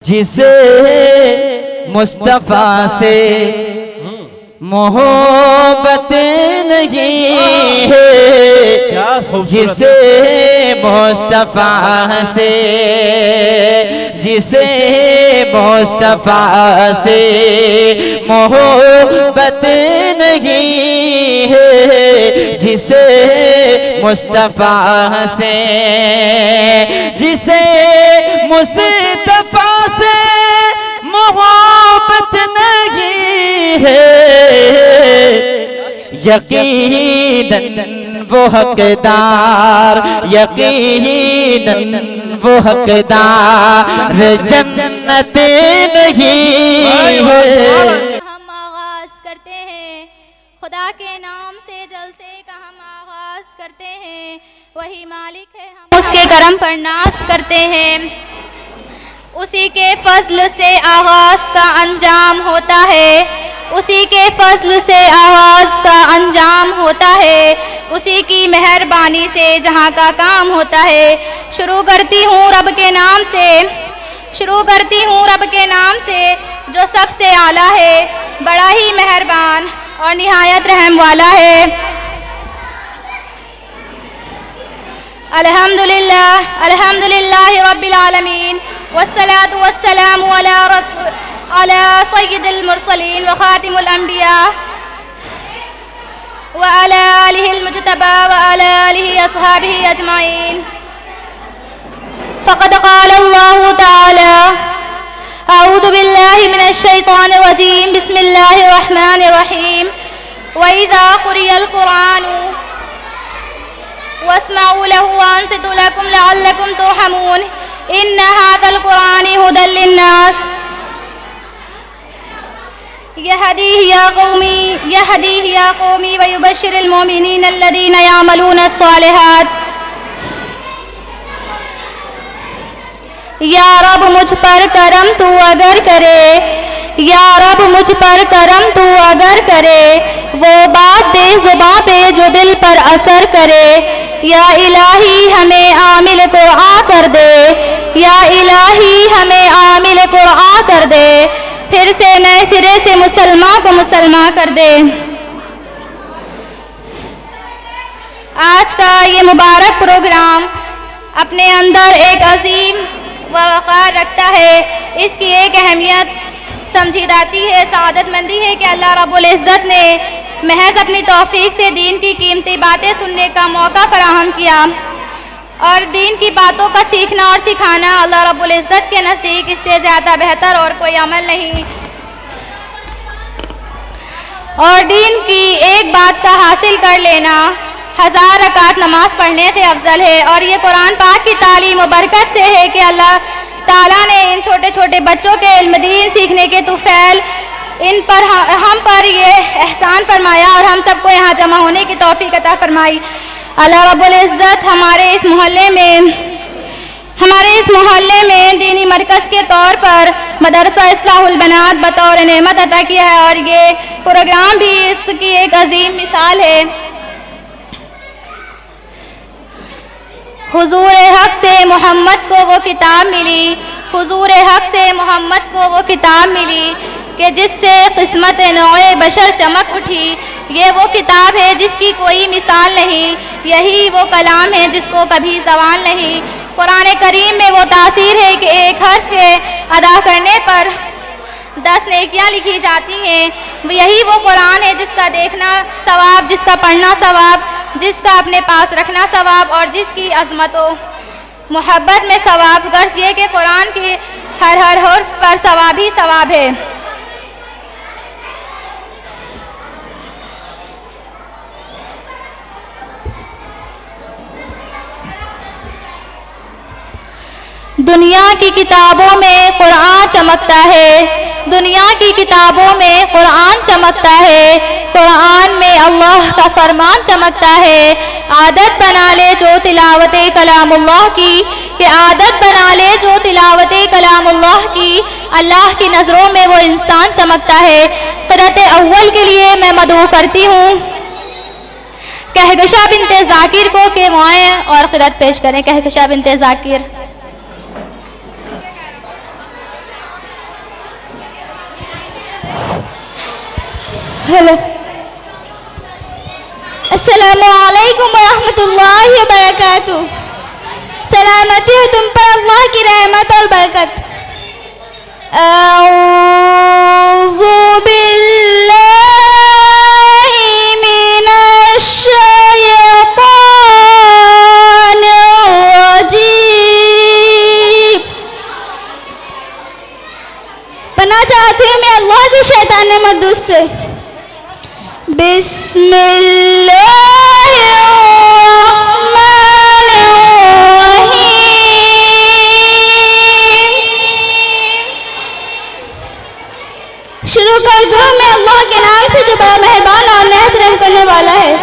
जिसे मुस्तफा से मोहब्बत नहीं है, जिसे मुस्तफा से मोहब्बत नहीं है, जिसे मुस्तफा से मोहब्बत नहीं है, यकीनन वो हकदार, यकीनन वो हकदार जन्नत नहीं है। हम आगाज करते हैं खुदा के नाम से, जलसे का हम आगाज करते हैं, वही मालिक है, हम उसके करम पर नाज करते हैं। उसी के फजल से आगाज का अंजाम होता है, उसी के फजल से आगाज का अंजाम होता है, उसी की मेहरबानी से जहाँ का काम होता है। शुरू करती हूँ रब के नाम से, शुरू करती हूँ रब के नाम से, जो सबसे आला है, बड़ा ही मेहरबान और निहायत रहम वाला है। अल्हम्दुलिल्लाह अल्हम्दुलिल्लाह रब्बिल आलमीन वस्सलातु वस्सलामु अला सय्यिदिल मुरसलीन व खातिमुल अंबिया व अला आलिहिल मुज्तबा व अला आलिहि अस्हाबिहि अजमाइन। फ़क़द क़ाल अल्लाहु तआला अऊज़ु बिल्लाहि मिनश शैतानिर रजीम बिस्मिल्लाहिर रहमानिर रहीम व इज़ा क़ुरियल क़ुरआनु वस्मऊ लहु वअनसितू लकुम लअल्लकुम तुरहमून इन्न हाज़ल क़ुरआनि हुदल लिन्नास यहदीहि या क़ौमी व युबश्शिरुल मुमिनीन अल्लज़ीना यअमलूना अस्सालिहात। या रब मुझ पर करम तू अगर करे, या रब मुझ पर करम तू अगर करे, वो बात दे ज़ुबां पे जो दिल पर असर करे। या इलाही हमें आमिल कुरआन कर दे, या इलाही हमें आमिल कुरआन कर दे, फिर से नए सिरे से मुसलमान को मुसलमान कर दे। आज का ये मुबारक प्रोग्राम अपने अंदर एक अजीम व वक़ार रखता है। इसकी एक अहमियत समझी जाती है, सआदतमंदी है कि अल्लाह रब्बुल इज़्ज़त ने महज अपनी तौफीक से दीन की कीमती बातें सुनने का मौका फराहम किया, और दीन की बातों का सीखना और सिखाना अल्लाह रब्बुल इज़्ज़त के नज़दीक इससे ज़्यादा बेहतर और कोई अमल नहीं। और दीन की एक बात का हासिल कर लेना 1000 रकात नमाज पढ़ने से अफजल है। और ये कुरान पाक की तालीम और बरकत से है कि अल्लाह ताला ने इन छोटे छोटे बच्चों के इल्म दीन सीखने के तुफ़ैल इन पर हम पर ये एहसान फरमाया और हम सबको यहाँ जमा होने की तौफीक अता फरमाई। अल्लाह रब्बुल इज़्ज़त हमारे इस मोहल्ले में दीनी मरकज़ के तौर पर मदरसा इस्लाहुल बनात बतौर नेमत अता किया है, और ये प्रोग्राम भी इसकी एक अजीम मिसाल है। हुजूर हक से मोहम्मद को वो किताब मिली, हुजूर हक से मोहम्मद को वो किताब मिली कि जिससे किस्मत नौए बशर चमक उठी। ये वो किताब है जिसकी कोई मिसाल नहीं, यही वो कलाम है जिसको कभी ज़वाल नहीं। कुरान करीम में वो तासीर है कि एक हर्फ के अदा करने पर 10 नेकियां लिखी जाती हैं। यही वो कुरान है जिसका देखना सवाब, जिसका पढ़ना सवाब, जिसका अपने पास रखना सवाब, और जिसकी अज़मत व मोहब्बत में सवाब। गर्ज ये कि कुरान की हर हर्फ पर सवाब ही सवाब है। दुनिया की किताबों में कुरान चमकता है, दुनिया की किताबों में कुरान चमकता है, कुरान में अल्लाह का फरमान चमकता है। आदत बना ले जो तिलावते कलामुल्लाह की, कि आदत बना ले जो तिलावते कलामुल्लाह की, अल्लाह की नज़रों में वो इंसान चमकता है। क़िरात अव्वल के लिए मैं मदऊ करती हूँ कहकशा बिनते ज़ाकिर को के मुआए और क़िरात पेश करें। कहकशा बिनते ज़ाकिर। हेलो, अस्सलामुअलैकुम वरहमतुल्लाहि वबरकातुहू। सलामती हो तुम पर अल्लाह की रहमत और बरकत। औज़ु बिल्लाहि मिनश शैतानिर रजीम। पनाह चाहती हूँ मैं अल्लाह के शैतान मरदूस से। शुरू कर दूं मैं अल्लाह के नाम से जो बड़ा मेहरबान और नेहत रहम करने वाला है।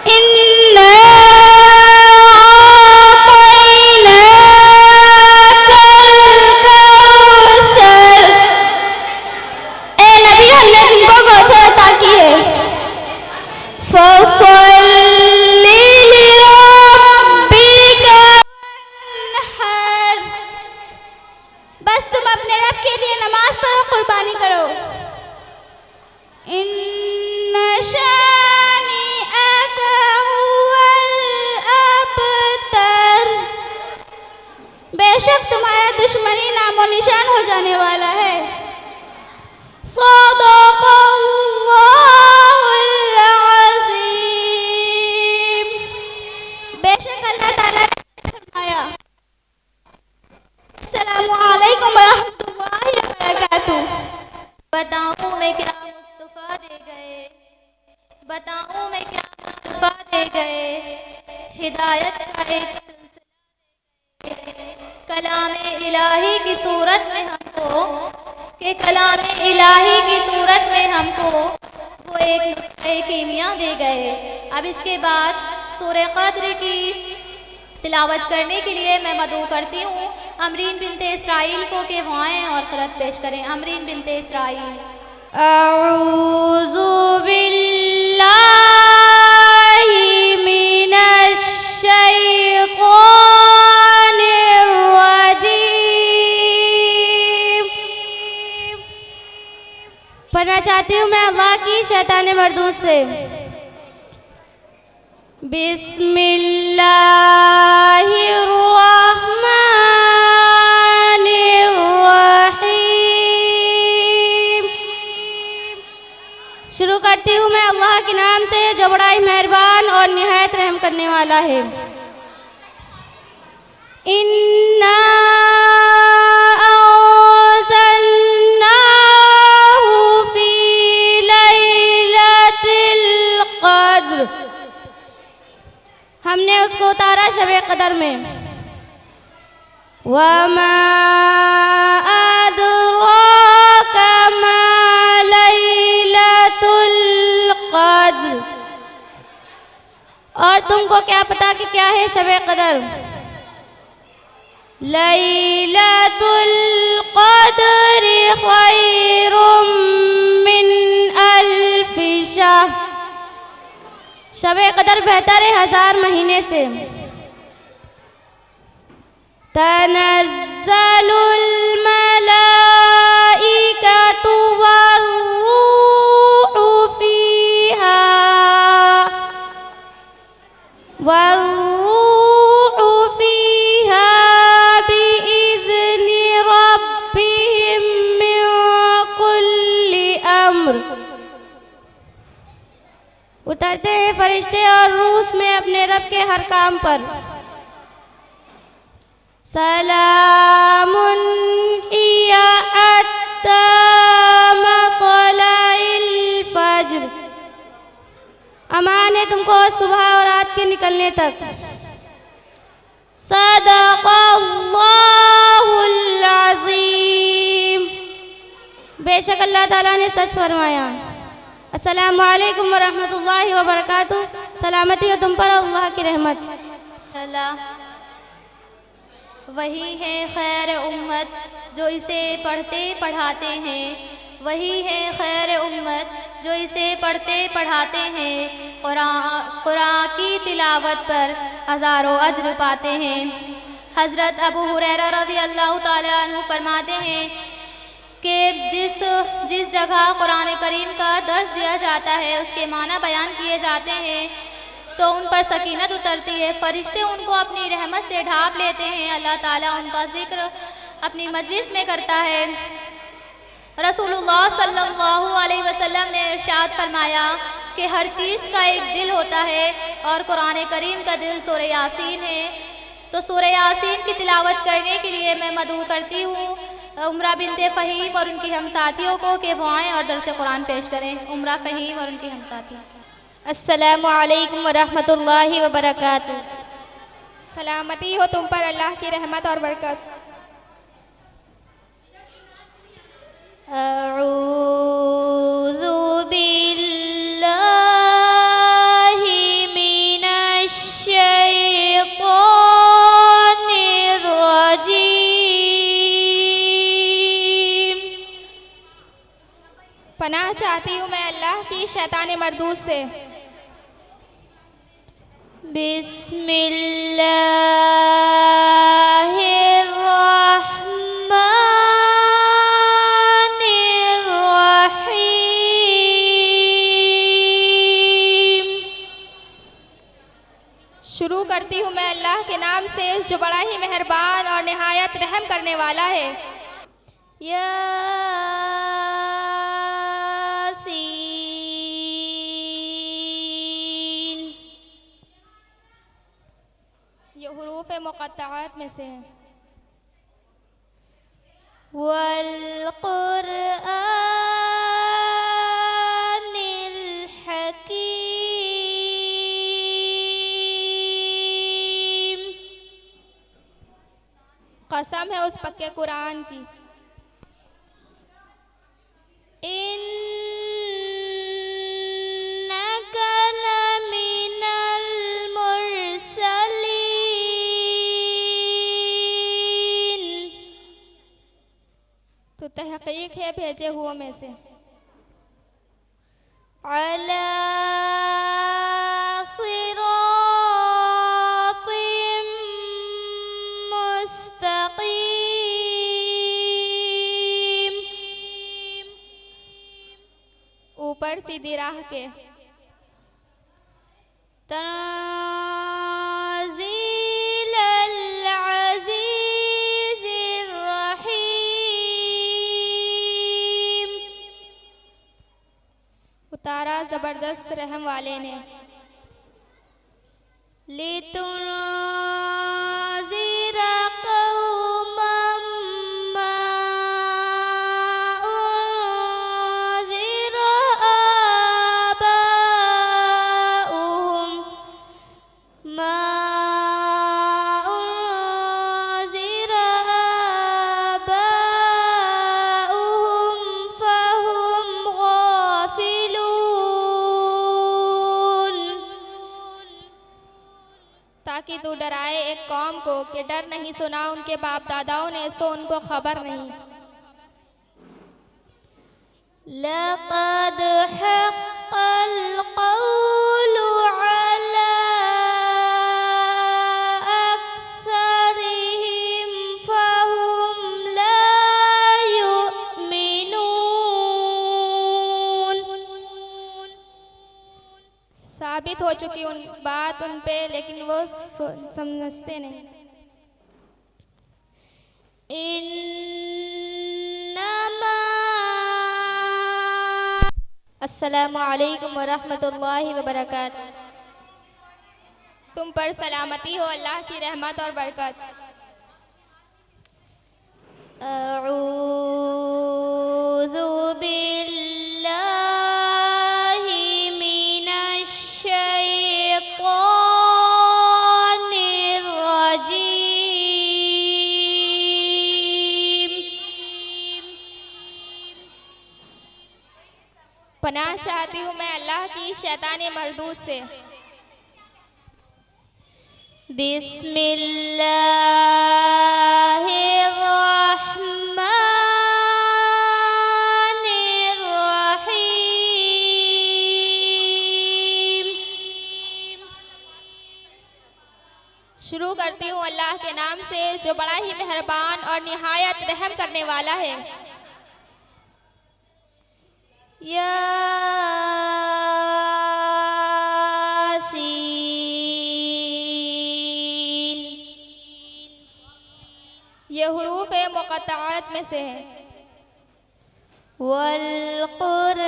इन्ना बस तुम अपने रब के लिए नमाज पढ़ो, कुर्बानी करो। इन्ना शानिअका हुवल अबतर। बेशक तुम्हारा दुश्मनी नामो निशान हो जाने वाला है। सदक़ल्लाहुल अज़ीम। बेशक अल्लाह ताला ने फरमाया। अस्सलामुअलैकुम वरहमतुल्लाहि वबरकातुहू। बताऊं मैं क्या मुस्तफ़ा दे गए, बताऊं मैं क्या मुस्तफ़ा दे गए। हिदायत का एक कलामे इलाही की सूरत में हमको, के कलामे इलाही की सूरत में हमको वो एक नुस्खे कीमिया दे गए। अब इसके बाद सूरह क़द्र की तिलावत करने के लिए मैं मदऊ करती हूँ अमरीन बिनते इसराइल को कि वो आएँ और क़िरात पेश करें। अमरीन बिनते इसराइल। अऊज़ु बिल्लाहि मिनश शैतानिर रजीम। पढ़ना चाहती हूँ मैं अल्लाह की शैतान मरदूस से। बिस्मिल्लाहिर्रहमानिर्रहीम। शुरू करती हूँ मैं अल्लाह के नाम से जो बड़ा ही मेहरबान और निहायत रहम करने वाला है। इन्ना अंज़लनाहु फी लैलतिल क़द्र। हमने उसको उतारा शब-ए क़दर में। वमा अदराका मा लैलतुल क़द्र। और तुमको क्या पता कि क्या है शब-ए क़दर। लैलतुल क़द्रि खैरुम मिन अल्फि शहर। शब-ए क़दर बेहतर है 1000 महीने से। तनज़्ज़लुल मलाइकतु वर्रूहु फ़ीहा बिइज़्नि रब्बिहिम मिन कुल्लि अम्र। उतरते हैं फरिश्ते और रूस में अपने रब के हर काम पर। सलामुन हिया हत्ता मत्लइल फज्र। अमान है तुमको सुबह और रात के निकलने तक। सदक़ल्लाहुल अज़ीम। बेशक अल्लाह ताला ने सच फरमाया। अस्सलामु अलैकुम वरहमतुल्लाहि वबरकातुहू। सलामती हो तुम पर अल्लाह की रहमत। वही है खैर उम्मत जो इसे पढ़ते पढ़ाते हैं। वही है खैर उम्मत जो इसे पढ़ते पढ़ाते हैं। कुरान की तिलावत पर हज़ारों अज्र पाते हैं। हज़रत अबू हुरैरा रज़ी अल्लाह ताला अन्हु फरमाते हैं कि जिस जगह कुरान करीम का दर्स दिया जाता है, उसके माना बयान किए जाते हैं, तो उन पर सकीनत उतरती है, फरिश्ते उनको अपनी रहमत से ढांप लेते हैं, अल्लाह ताला उनका जिक्र अपनी मजलिस में करता है। रसूलुल्लाह सल्लल्लाहु अलैहि वसल्लम ने इरशाद फरमाया कि हर चीज़ का एक दिल होता है और कुरान करीम का दिल सूरह यासीन है। तो सूरह यासीन की तिलावत करने के लिए मैं मदऊ करती हूँ उमरा बिनते फ़हीम और उनकी हम साथियों को कि वो आएँ और दर्स कुरान पेश करें। उमरा फ़हीम और उनकी हम साथियों। अस्सलामु अलैकुम वरहमतुल्लाहि वबरकातुहू। सलामती हो तुम पर अल्लाह की रहमत और बरकत। अऊज़ु बिल्लाहि मिनश शैतानिर रजीम। पनाह चाहती हूँ मैं अल्लाह की शैतान मरदूद से। बिस्मिल्लाहिर्रहमानिर्रहीम। शुरू करती हूँ मैं अल्लाह के नाम से जो बड़ा ही मेहरबान और निहायत रहम करने वाला है। यासीन। ये हुरूफ मुक़त्तआत में से है। वल क़ुरआनिल हकीम। कसम है उस पक्के कुरान की। इन्नका लमिनल मुरसलीन। तो तहक़ीक़ है भेजे हुओं में से। अला सिरातिम मुस्तक़ीम। ऊपर सीधी राह के। तंज़ीलल अज़ीज़िर रहीम। उतारा ज़बरदस्त रहम वाले ने। लितुनज़िरा क़ौमम मा उनज़िरा आबाउहुम मा उनज़िरा आबाउहुम फ़हुम गाफ़िलून। ताकि तू डराए एक कौम को कि डर नहीं सुना उनके बाप दादाओं ने, सो उनको खबर नहीं। लक़द हक़्क़ल क़ौलु अला अक्सरिहिम फ़हुम ला युमिनून। साबित हो चुकी उन बात उन पे, लेकिन वो समझते नहीं। इन्नमा। अस्सलामु अलैकुम वरहमतुल्लाहि वबरकातुहू। तुम पर सलामती हो अल्लाह की रहमत और बरकत। अऊज़ु बिल्लाहि मिनश शैतानिर रजीम। पनाह चाहती हूँ मैं अल्लाह की शैतान मरदूद से। बिस्मिल्लाहिर्रहमानिर्रहीम। शुरू करती हूँ अल्लाह के नाम से जो बड़ा ही मेहरबान और निहायत रहम करने वाला है। यासीन। ये हुरूफ मुक़त्तआत में से है। वल क़ुरआनिल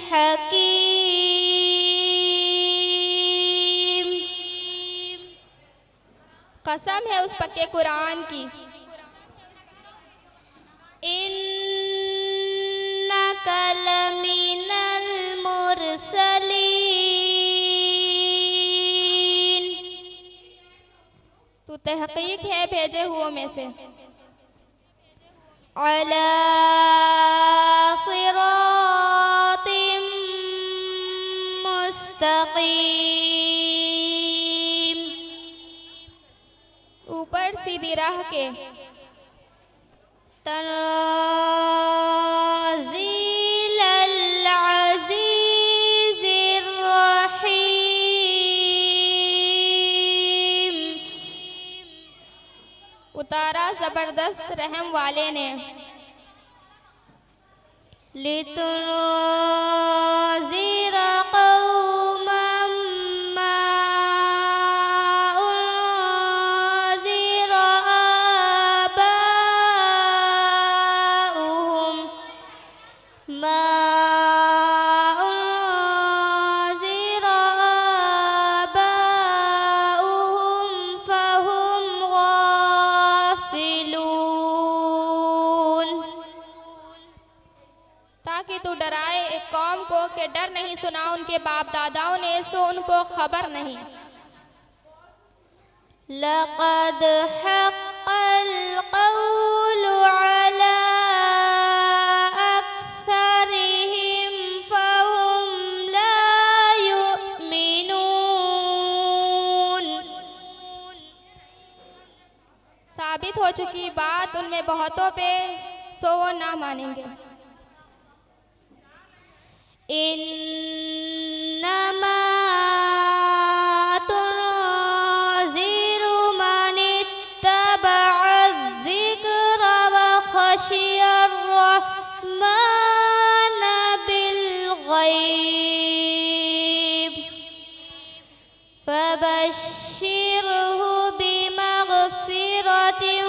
हकीम। कसम है उस पक्के कुरान की। इन्नका लमिनल मुरसलीन। तू तहक़ीक़ है भेजे हुओं में से। अला सिरातिम मुस्तक़ीम। ऊपर सीधी राह के। तंज़ीलल अज़ीज़िर रहीम। उतारा जबरदस्त रहम वाले ने। लितुनज़िरा क़ौमम मा उनज़िरा आबाउहुम मा उनज़िरा आबाउहुम फहुम गाफ़िलून। ताकि तू डराए एक कौम को कि डर नहीं सुना उनके बाप दादाओं ने, सो उनको खबर नहीं। लक़द हक़्क़ल क़ौलु अला अक्सरिहिम फ़हुम ला युमिनून। साबित हो चुकी बात उनमें बहुतों पे, सो वो ना मानेंगे। इन्नमा तुनज़िरु मनित्तबअ-ज़िक्र व ख़शियर-रहमान बिल-ग़ैब फ़बश्शिरहु बिमग़फ़िरतिन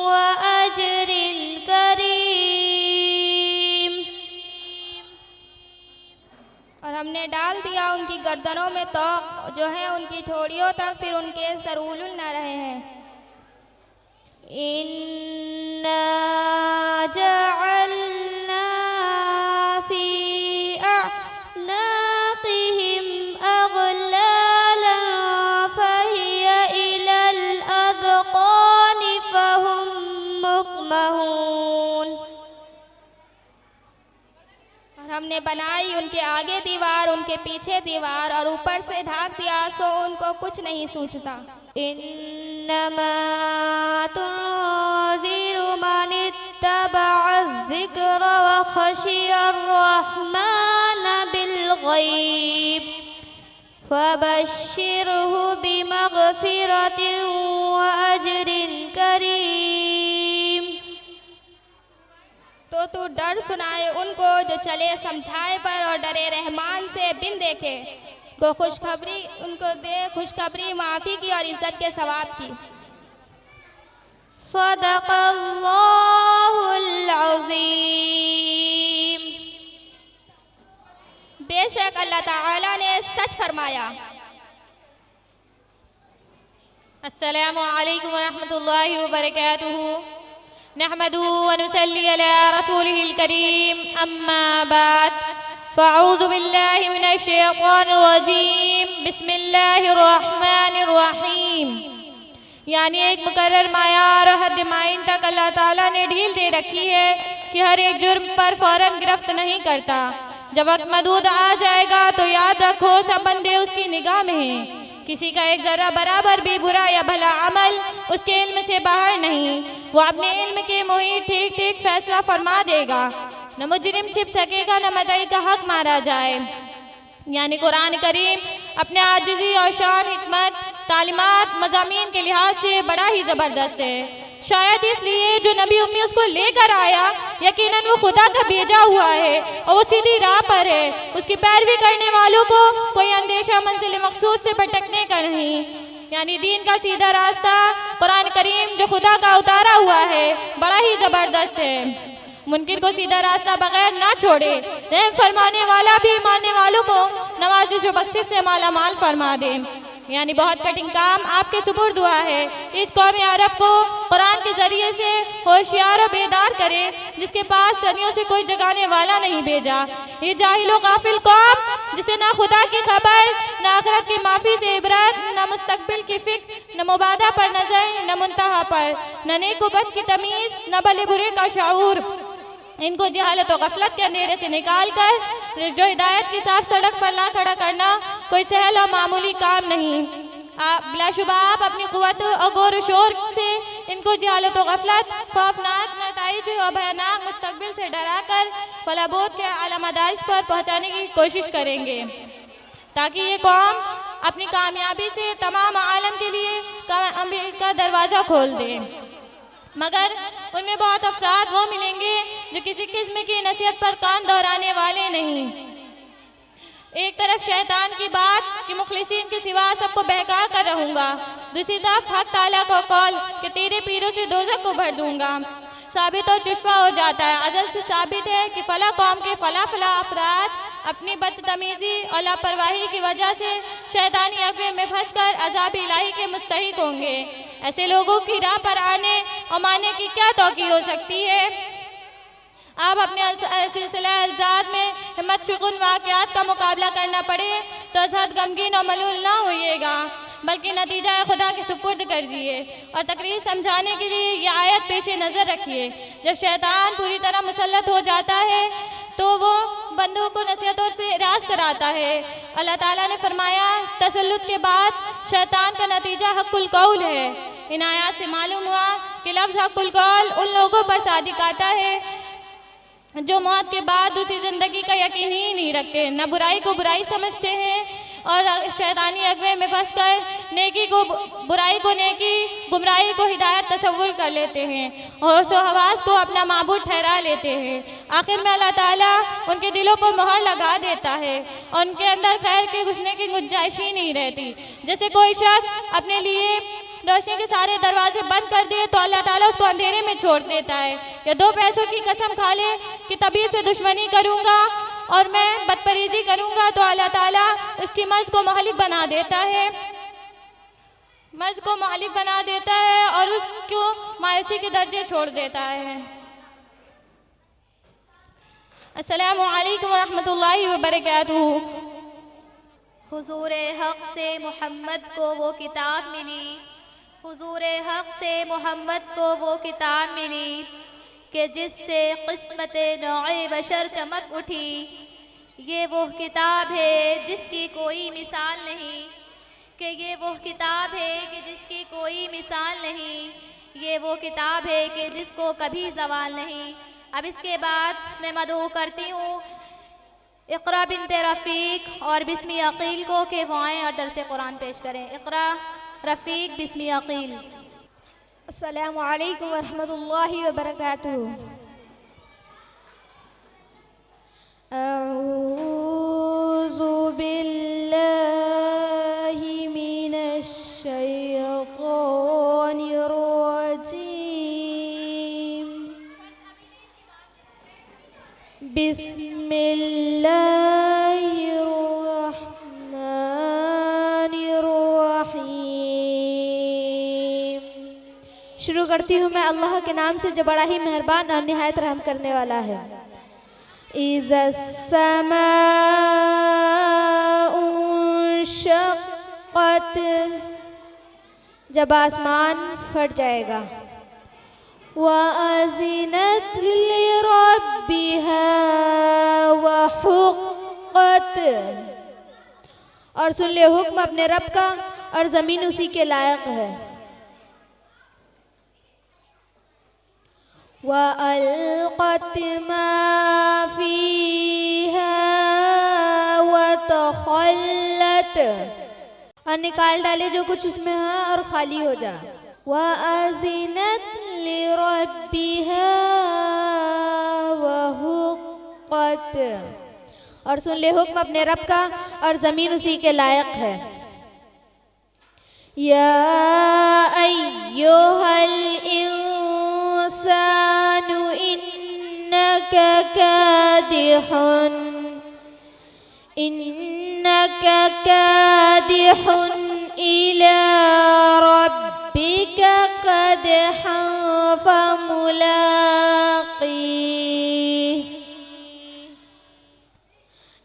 व अज्रिन करीम। और हमने डाल दिया उनकी गर्दनों में तौक़, जो है उनकी ठोड़ियों तक, फिर उनके सरूलुल न रहे हैं। इन्ना जअलना फी अअनाक़िहिम अग़लालन फ़हिय इलल अज़क़ानि फ़हुम मुक़महून। और हमने बनाई उनके आगे दीवार, उनके पीछे दीवार, और ऊपर से ढाक दिया, सो उनको कुछ नहीं सूझता। इन्नमा तुनज़िरु मनित्तबअ-ज़िक्र व ख़शियर-रहमान बिल-ग़ैब फ़बश्शिरहु बिमग़फ़िरतिन व अज्रिन करीम। तो तू डर सुनाए उनको जो चले समझाए पर और डरे रहमान से बिन देखे, को खुशखबरी उनको दे, खुशखबरी माफ़ी की और इज्जत के सवाब की। सदक़ल्लाहुल अज़ीम। बेशक अल्लाह ताला ने सच फरमाया। अस्सलामु अलैकुम व रहमतुल्लाहि व बरकातुहू। नहमदुहू व नुसल्ली अला रसूलिहिल करीम, अम्मा बाद। फ़अऊज़ु बिल्लाहि मिनश शैतानिर रजीम, बिस्मिल्लाहिर रहमानिर रहीम। यानी एक मुकर्रर मायार और हद माइन तक अल्लाह ताला ने ढील दे रखी है कि हर एक जुर्म पर फौरन गिरफ्त नहीं करता। जब वक्त मदूद आ जाएगा तो याद रखो सब बंदे उसकी निगाह में हैं। किसी का एक जरा बराबर भी बुरा या भला अमल उसके इल्म से बाहर नहीं। वो अपने इल्म के मुहीत ठीक ठीक फैसला फरमा देगा। न मुजरिम छिप सकेगा, न मतई का हक मारा जाए। यानी कुरान करीम अपने आजिज़ी और शान, हिकमत, तालीमात, मज़ामीन के लिहाज से बड़ा ही ज़बरदस्त है। शायद इसलिए जो नबी उम्मी उसको लेकर आया यकीनन वो खुदा का भेजा हुआ है और वो सीधी राह पर है। उसकी पैरवी करने वालों को कोई अंदेशा मंजिल मकसूद से भटकने का नहीं। यानी दीन का सीधा रास्ता कुरान करीम जो खुदा का उतारा हुआ है बड़ा ही ज़बरदस्त है। मुनकिर को सीधा रास्ता बगैर ना छोड़े। रहम फरमाने वाला भी मानने वालों को नवाजिश व बख्शिश से माला माल फरमा दे। यानी बहुत कठिन काम आपके सुपुर्द हुआ है। इस कौम अरब को कुरान के ज़रिए से होशियार और बेदार करे जिसके पास सदियों से कोई जगाने वाला नहीं भेजा। ये जाहिल गाफिल कौम जिसे ना खुदा की खबर, ना आखिरत की माफ़ी से इबरत, ना मुस्तकबिल की फिक्र, न मुबादा पर नज़र, न मुंतहा पर, न नेक व बद की तमीज़, न भले बुरे का शऊर। इनको जहालत और गफलत के अंधेरे से निकाल कर जो हिदायत की साफ सड़क पर ला खड़ा करना कोई सहल और मामूली काम नहीं। बिलाशुबा आप अपनी कुव्वत और गौर शोर से इनको जहालत और गफलत, खौफनाक नताइज और भयानक मुस्तकबिल से डरा कर फलाबोद के आला मदारिज पर पहुँचाने की कोशिश करेंगे ताकि ये कौम अपनी कामयाबी से तमाम आलम के लिए का दरवाज़ा खोल दे। मगर उनमें बहुत अफराद वो मिलेंगे जो किसी किस्म की नसीहत पर कान दोहराने वाले नहीं। एक तरफ शैतान की बात कि मुखलिसीन के सिवा सबको बहका कर रहूँगा, दूसरी तरफ हक ताला का कौल कि तेरे पीरों से दोज़ख को भर दूँगा। साबित और चुश्पा हो जाता है, अज़ल से साबित है कि फला कौम के फला अफराद अपनी बदतमीज़ी और लापरवाही की वजह से शैतानी अगवे में फंसकर अज़ाब इलाही के मुस्तहिक होंगे। ऐसे लोगों की राह पर आने और मानने की क्या तौक़ी हो सकती है। आप अपने सिलसिला अल्जाद में हिम्मत शुगुन वाक़यात का मुकाबला करना पड़े तो अज़हद गमगीन और मलूल ना होइएगा, बल्कि नतीजा खुदा के सुपुर्द कर दिए और तकरीर समझाने के लिए ये आयत पेश नज़र रखिए। जब शैतान पूरी तरह मुसल्लत हो जाता है तो वो बंदों को नसीहतों से राज कराता है। अल्लाह ताला ने फरमाया तसल्लुत के बाद शैतान का नतीजा हक़ुल कौल है। इन आयात से मालूम हुआ कि लफ्ज़ हक़ुल कौल उन लोगों पर सादिक आता है जो मौत के बाद दूसरी ज़िंदगी का यकीन ही नहीं रखते, न बुराई को बुराई समझते हैं और शैतानी अगवे में फंसकर नेकी को बुराई को नेकी, गुमराही को हिदायत तसव्वुर कर लेते हैं और सो हवास को अपना माबूद ठहरा लेते हैं। आखिर में अल्लाह ताला उनके दिलों पर मोहर लगा देता है और उनके अंदर खैर के घुसने की गुंजाइश ही नहीं रहती। जैसे कोई शख्स अपने लिए रोशनी के सारे दरवाजे बंद कर दे तो अल्लाह ताला उसको अंधेरे में छोड़ देता है। या दो पैसों की कसम खा ले कि तबीयत से दुश्मनी करूँगा और मैं बदपरीजी करूँगा तो अल्लाह ताला उसकी मर्ज को मालिक बना देता है, मर्ज को मालिक बना देता है और उसको मायूसी के दर्जे छोड़ देता है। अस्सलामु अलैकुम व रहमतुल्लाहि व बरकातुहू। हुजूर हक से मोहम्मद को वो किताब मिली, हुजूर हक से मोहम्मद को वो किताब मिली कि जिससे क़िस्मत नौए बशर चमक उठी। ये वो किताब है जिसकी कोई मिसाल नहीं, कि ये वो किताब है कि जिसकी कोई मिसाल नहीं, ये वो किताब है कि जिसको कभी ज़वाल नहीं। अब इसके बाद मैं मदहू करती हूँ इक़रा बिन्ते रफ़ीक और बिस्मी अक़ील को कि वो आएँ और दर्स कुरान पेश करें। इक़रा रफ़ीक बिस्मी अक़ील। अस्सलामु अलैकुम व रहमतुल्लाहि व बरकातुहू। अऊज़ु बिल्लाहि मिनश शैतानिर रजीम। बिस्मिल्लाहिर रहमानिर रहीम। शुरू करती हूँ मैं अल्लाह के नाम से जो बड़ा ही मेहरबान और निहायत रहम करने वाला है। इज़्ज़स्समाउ शक़्क़त, जब आसमान फट जाएगा। व अज़िनत लिरब्बिहा व हुक़्क़त, और सुन ले हुक्म अपने रब का और ज़मीन उसी के लायक है। व अलक़त मा फ़ीहा व तख़ल्लत, और निकाल डाले जो कुछ उसमें है और खाली हो जा। व अज़िनत लिरब्बिहा और सुन ले हुक्म अपने रब का और ज़मीन उसी के लायक है। या अय्युहल इंसानु इन्नका कादिहुन इला रब्बिका कदहन फमुलाक़ीह।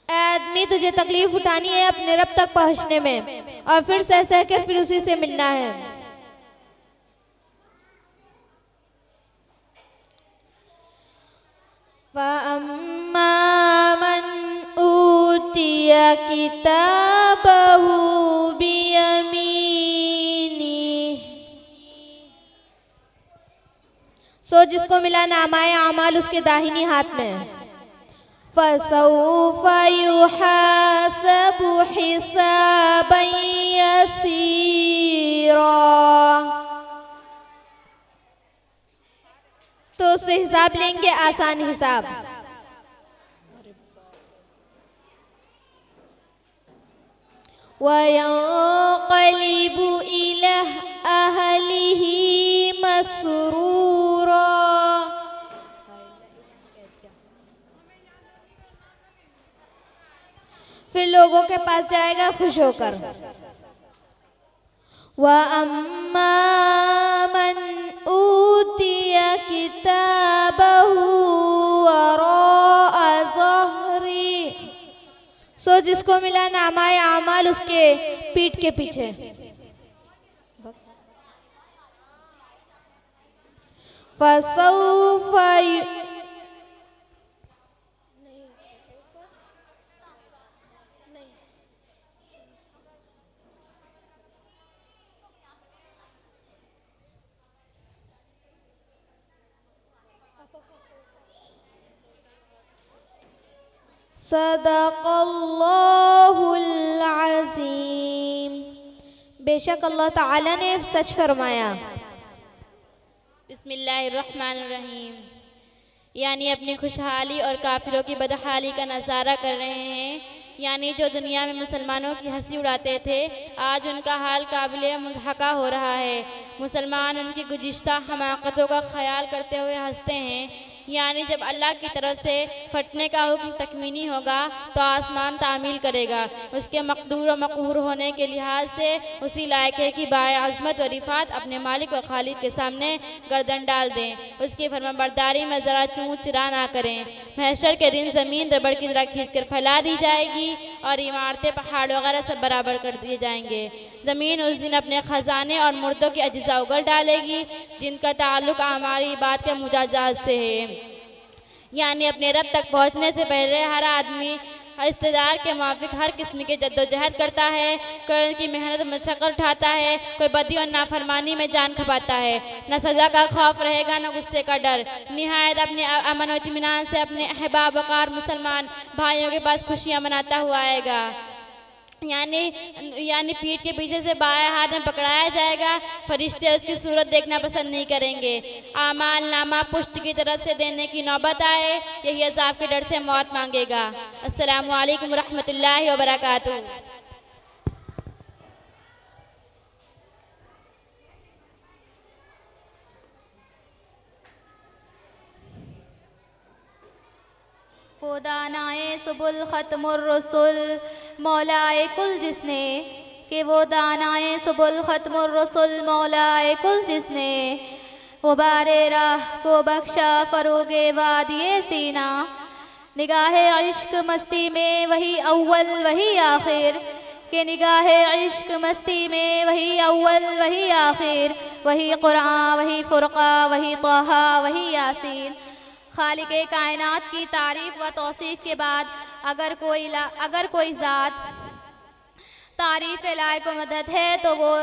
आदमी तुझे तकलीफ उठानी है अपने रब तक पहुंचने में और फिर सह सह कर फिर उसी से मिलना है। फ़अम्मा मन ऊतिया किताबहु बियमीनिह। सो जिसको मिला नामाए आमाल उसके दाहिनी हाथ में। फसौफा युहासबु हिसाबन यसीरा। तो उससे हिसाब लेंगे आसान हिसाब। वयंक़लिबु इला अहलिही मसरूरा। फिर लोगों के पास जाएगा खुश होकर। व अम्मा मन ऊतिया किताबहु वराअ ज़हरी। सो जिसको मिला नामाए आमाल उसके पीठ के पीछे। फसौफा सदक़ल्लाहुल अज़ीम। बेशक अल्लाह ताला ने सच फरमाया। बिस्मिल्लाहिर्रहमानिर्रहीम। यानी अपनी खुशहाली और काफिरों की बदहाली का नज़ारा कर रहे हैं। यानी जो दुनिया में मुसलमानों की हंसी उड़ाते थे आज उनका हाल काबिल मुज़हका हो रहा है। मुसलमान उनकी गुज़िश्ता हमाकतों का ख्याल करते हुए हंसते हैं। यानी जब अल्लाह की तरफ से फटने का हुक्म तकमीनी होगा तो आसमान तामील करेगा। उसके मकदूर और मक़हूर होने के लिहाज से उसी लायक है कि बाए अज़मत व रिफ़ात अपने मालिक व खालिक के सामने गर्दन डाल दें। उसकी फरमाबरदारी में ज़रा चूँ चिरा ना करें। महशर के दिन ज़मीन रबड़ की तरह खींच कर फैला दी जाएगी और इमारतें पहाड़ वगैरह सब बराबर कर दिए जाएंगे। ज़मीन उस दिन अपने ख़जाने और मुर्दों की अज्जा उगल डालेगी जिनका ताल्लुक़ हमारी बात के मुजाजाज से है। यानी अपने रब तक पहुँचने से पहले हर आदमी इस्तेदार के मुआफ़िक हर किस्म की जद्दोजहद करता है। कोई उनकी मेहनत मशक्क़त उठाता है, कोई बदी और नाफरमानी में जान खपाता है। न सज़ा का खौफ रहेगा न गुस्से का डर। निहायत अपने अमन और इत्मीनान से अपने अहबाब वक़ार मुसलमान भाइयों के पास खुशियाँ मनाता हुआ आएगा। यानी पीठ के पीछे से बाएं हाथ में पकड़ाया जाएगा। फरिश्ते उसकी सूरत देखना पसंद नहीं करेंगे। आमाल नामा पुश्त की तरफ से देने की नौबत आए यही अज़ाब के डर से मौत मांगेगा। अस्सलामु अलैकुम रहमतुल्लाहि व बरकातुहू। वो दानाए सुबुल ख़त्मुर रसूल मौलाए कुल जिसने कि वो दानाए सुबुल ख़त्मुर रसूल मौलाए कुल जिसने वो बारे राह को बख्शा फ़रोगे वादिए सीना। निगाहे इश्क मस्ती में वही अव्वल वही आखिर कि निगाहे इश्क मस्ती में वही अव्वल वही आखिर। वही कुरान वही फ़ुरक़ा वही तोहा वही यासीन। खालिक़े कायनात की तारीफ़ व तौसीफ़ के बाद अगर कोई ज़ात तारीफ़ लायक व मदद है तो वो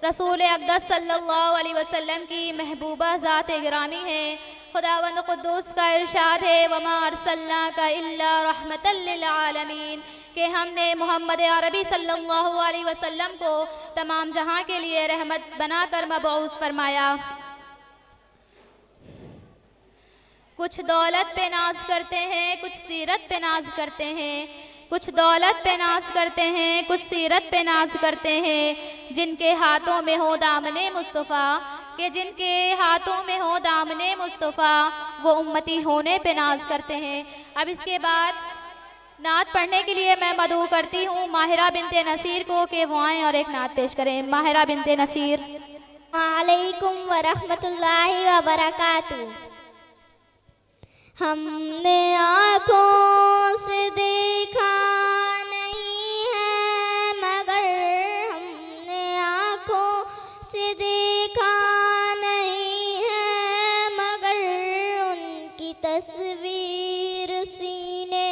रसूल अक़दस सल्लल्लाहु अलैहि वसल्लम की महबूबा ज़ात गिरामी है। खुदावंद क़ुद्दूस का इरशाद है वमा अरसलनाका इल्ला रहमतल लिल आलमीन कि हमने मोहम्मद अरबी सल्लल्लाहु अलैहि वसल्लम को तमाम जहां के लिए रहमत बनाकर मबऊस फरमाया। कुछ दौलत पे नाज करते हैं, कुछ सीरत पे नाज करते हैं, कुछ दौलत पे नाज करते हैं, कुछ सीरत पे नाज करते हैं। जिनके हाथों में हो दामने मुस्तफ़ा, कि जिनके हाथों में हो दामने मुस्तफ़ा, वो उम्मती होने पे नाज करते हैं। अब इसके बाद नात पढ़ने के लिए मैं मदऊ करती हूँ माहिरा बिनते नसीर को कि वो आएँ और एक नात पेश करें। माहिरा बिनते नसीर। वालेकुम वरहमतुल्लाहि वबरकातुहू। हमने आँखों से देखा नहीं है, मगर हमने आँखों से देखा नहीं है, मगर उनकी तस्वीर सीने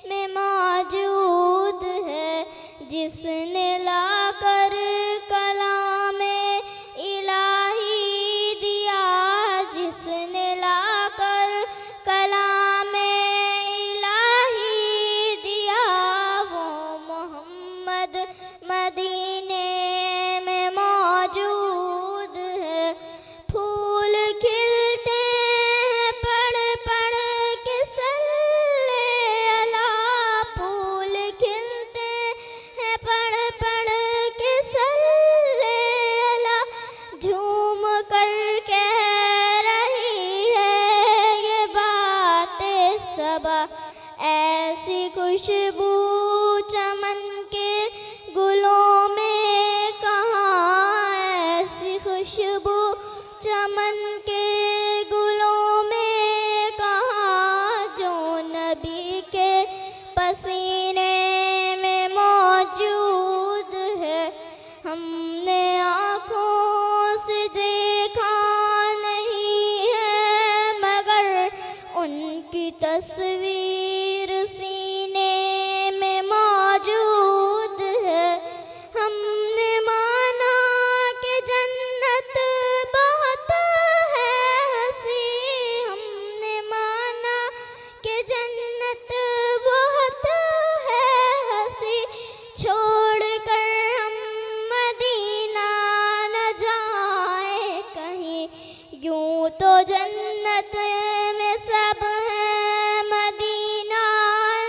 में मौजूद है। जिसने लाकर कलामे इलाही दिया, जिसने लाकर कलामे इलाही दिया, वो मोहम्मद मदीने में मौजूद है। फूल खिलते हैं पढ़ पढ़ के सल्ले अला, फूल खिलते हैं पढ़ पढ़ के सल्ले अला। झूम कर कह रही है ये बातें सबा, ऐसी खुशबू चमन के गुलों में कहाँ, ऐसी खुशबू चमन के गुलों में कहाँ, जो नबी के पसीने में मौजूद है। हमने आँखों से देखा नहीं है, मगर उनकी तस्वीर सीने में मौजूद है। हमने माना कि जन्नत बहुत है हंसी, हमने माना कि जन्नत बहुत है हंसी। छोड़ कर हम मदीना न जाए कहीं, यूं तो जन्नत में सब है मदीना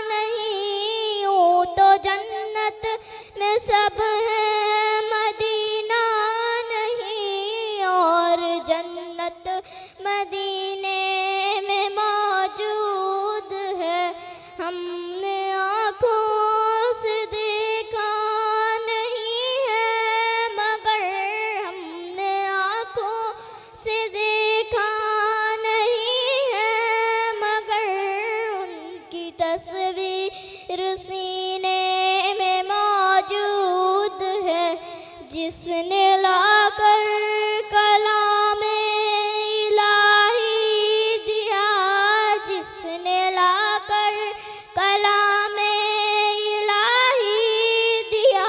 नहीं, यूं तो जन्नत में सब है मदीना नहीं, और जन्नत मदीने में मौजूद है। हमने आँखों से देखा नहीं है, मगर हमने आँखों से देखा नहीं है, मगर उनकी तस्वीर सीने में मौजूद है। जिसने लाकर कलामे इलाही दिया, जिसने लाकर कलामे इलाही दिया,